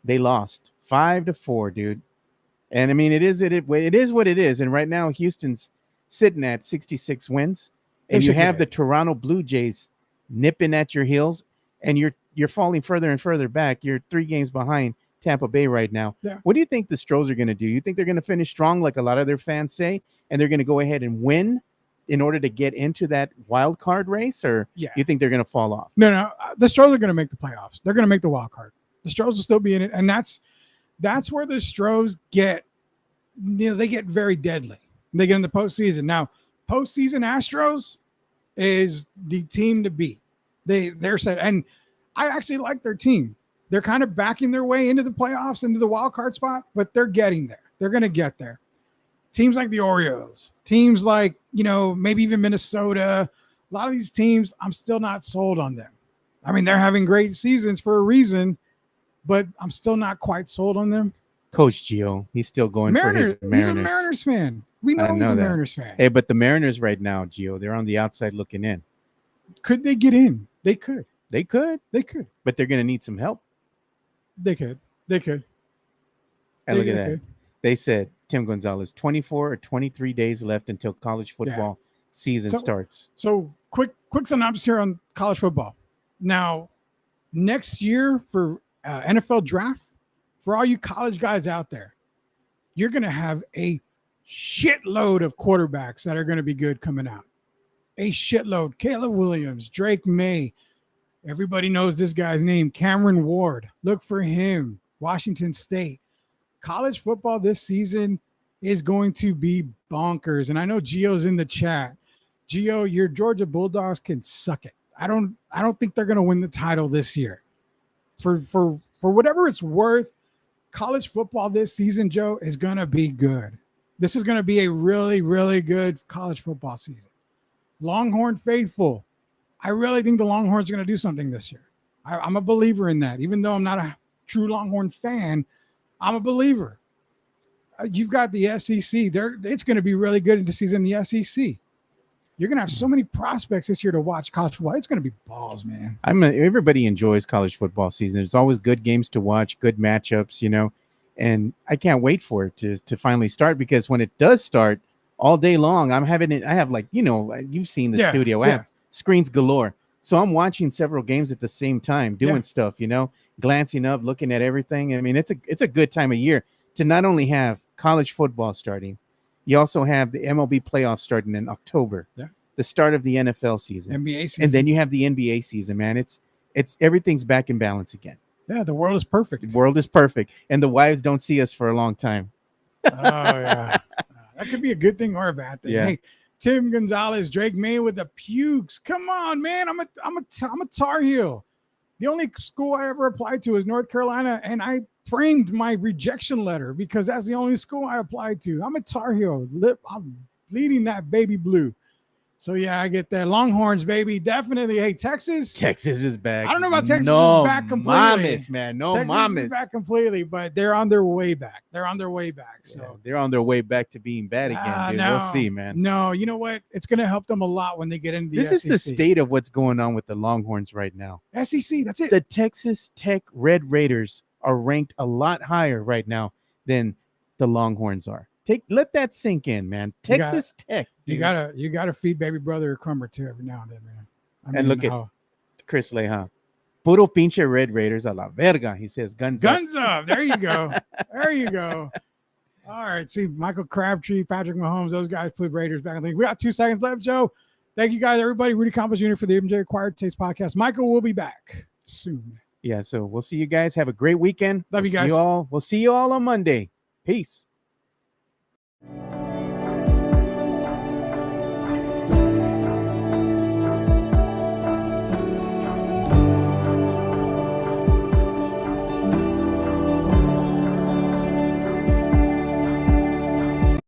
They lost 5-4, dude. And I mean, it is what it is. And right now, Houston's sitting at 66 wins, and you have the Toronto Blue Jays nipping at your heels, and you're falling further and further back. You're 3 games behind Tampa Bay right now. Yeah. What do you think the Stros are going to do? You think they're going to finish strong, like a lot of their fans say, and they're going to go ahead and win in order to get into that wild card race, or you think they're going to fall off? No. The Stros are going to make the playoffs. They're going to make the wild card. The Stros will still be in it, and that's where the Stros get, they get very deadly. They get in the postseason. Now, postseason Astros is the team to beat. They're set, and I actually like their team. They're kind of backing their way into the playoffs, into the wild card spot, but they're getting there. They're going to get there. Teams like the Orioles, teams like, maybe even Minnesota, a lot of these teams, I'm still not sold on them. I mean, they're having great seasons for a reason, but I'm still not quite sold on them. Coach Gio, he's still going for his Mariners. He's a Mariners fan. We know he's a Mariners fan. Hey, but the Mariners right now, Gio, they're on the outside looking in. Could they get in? They could. They could. But they're going to need some help. They could. And look at that. They said, Tim Gonzalez, 24 or 23 days left until college football season starts. So quick synopsis here on college football. Now, next year for NFL draft, for all you college guys out there, you're going to have a shitload of quarterbacks that are going to be good coming out. A shitload. Caleb Williams, Drake May. Everybody knows this guy's name, Cameron Ward. Look for him. Washington State. College football this season is going to be bonkers. And I know Gio's in the chat. Gio, your Georgia Bulldogs can suck it. I don't think they're going to win the title this year. For whatever it's worth, college football this season, Joe, is going to be good. This is going to be a really, really good college football season. Longhorn faithful. I really think the Longhorns are going to do something this year. I'm a believer in that. Even though I'm not a true Longhorn fan, I'm a believer. You've got the SEC. It's going to be really good in the season, the SEC. You're going to have so many prospects this year to watch college football. It's going to be balls, man. Everybody enjoys college football season. There's always good games to watch, good matchups, and I can't wait for it to finally start, because when it does start all day long, I have like, you've seen the studio. I have screens galore. So I'm watching several games at the same time, doing stuff, glancing up, looking at everything. I mean, it's a good time of year to not only have college football starting, you also have the MLB playoffs starting in October. Yeah. The start of the NFL season. NBA season. And then you have the NBA season, man. It's everything's back in balance again. Yeah, the world is perfect. The world is perfect. And the wives don't see us for a long time. Oh, yeah. That could be a good thing or a bad thing. Yeah. Hey, Tim Gonzalez, Drake May with the pukes. Come on, man. I'm a Tar Heel. The only school I ever applied to is North Carolina, and I framed my rejection letter because that's the only school I applied to. I'm a Tar Heel. I'm bleeding that baby blue. So, yeah, I get that. Longhorns, baby. Definitely. Hey, Texas is back. I don't know about Texas is back completely. Mames, man. No Texas mames. is back completely, but they're on their way back. So they're on their way back to being bad again, dude. We'll see, man. No, you know what? It's going to help them a lot when they get into the This SEC. is the state of what's going on with the Longhorns right now. SEC, that's it. The Texas Tech Red Raiders are ranked a lot higher right now than the Longhorns are. Let that sink in, man. Texas Tech. Dude. You gotta feed baby brother a crumb or two every now and then, man. And look at Chris Leha. Puro pinche Red Raiders a la verga. He says guns up. There you go. There you go. All right. See, Michael Crabtree, Patrick Mahomes, those guys put Raiders back in the league. We got 2 seconds left, Joe. Thank you guys, everybody. Rudy Campos Jr. for the MJ Acquired Taste podcast. Michael will be back soon. Yeah, so we'll see you guys. Have a great weekend. Love you guys. We'll see you all on Monday. Peace.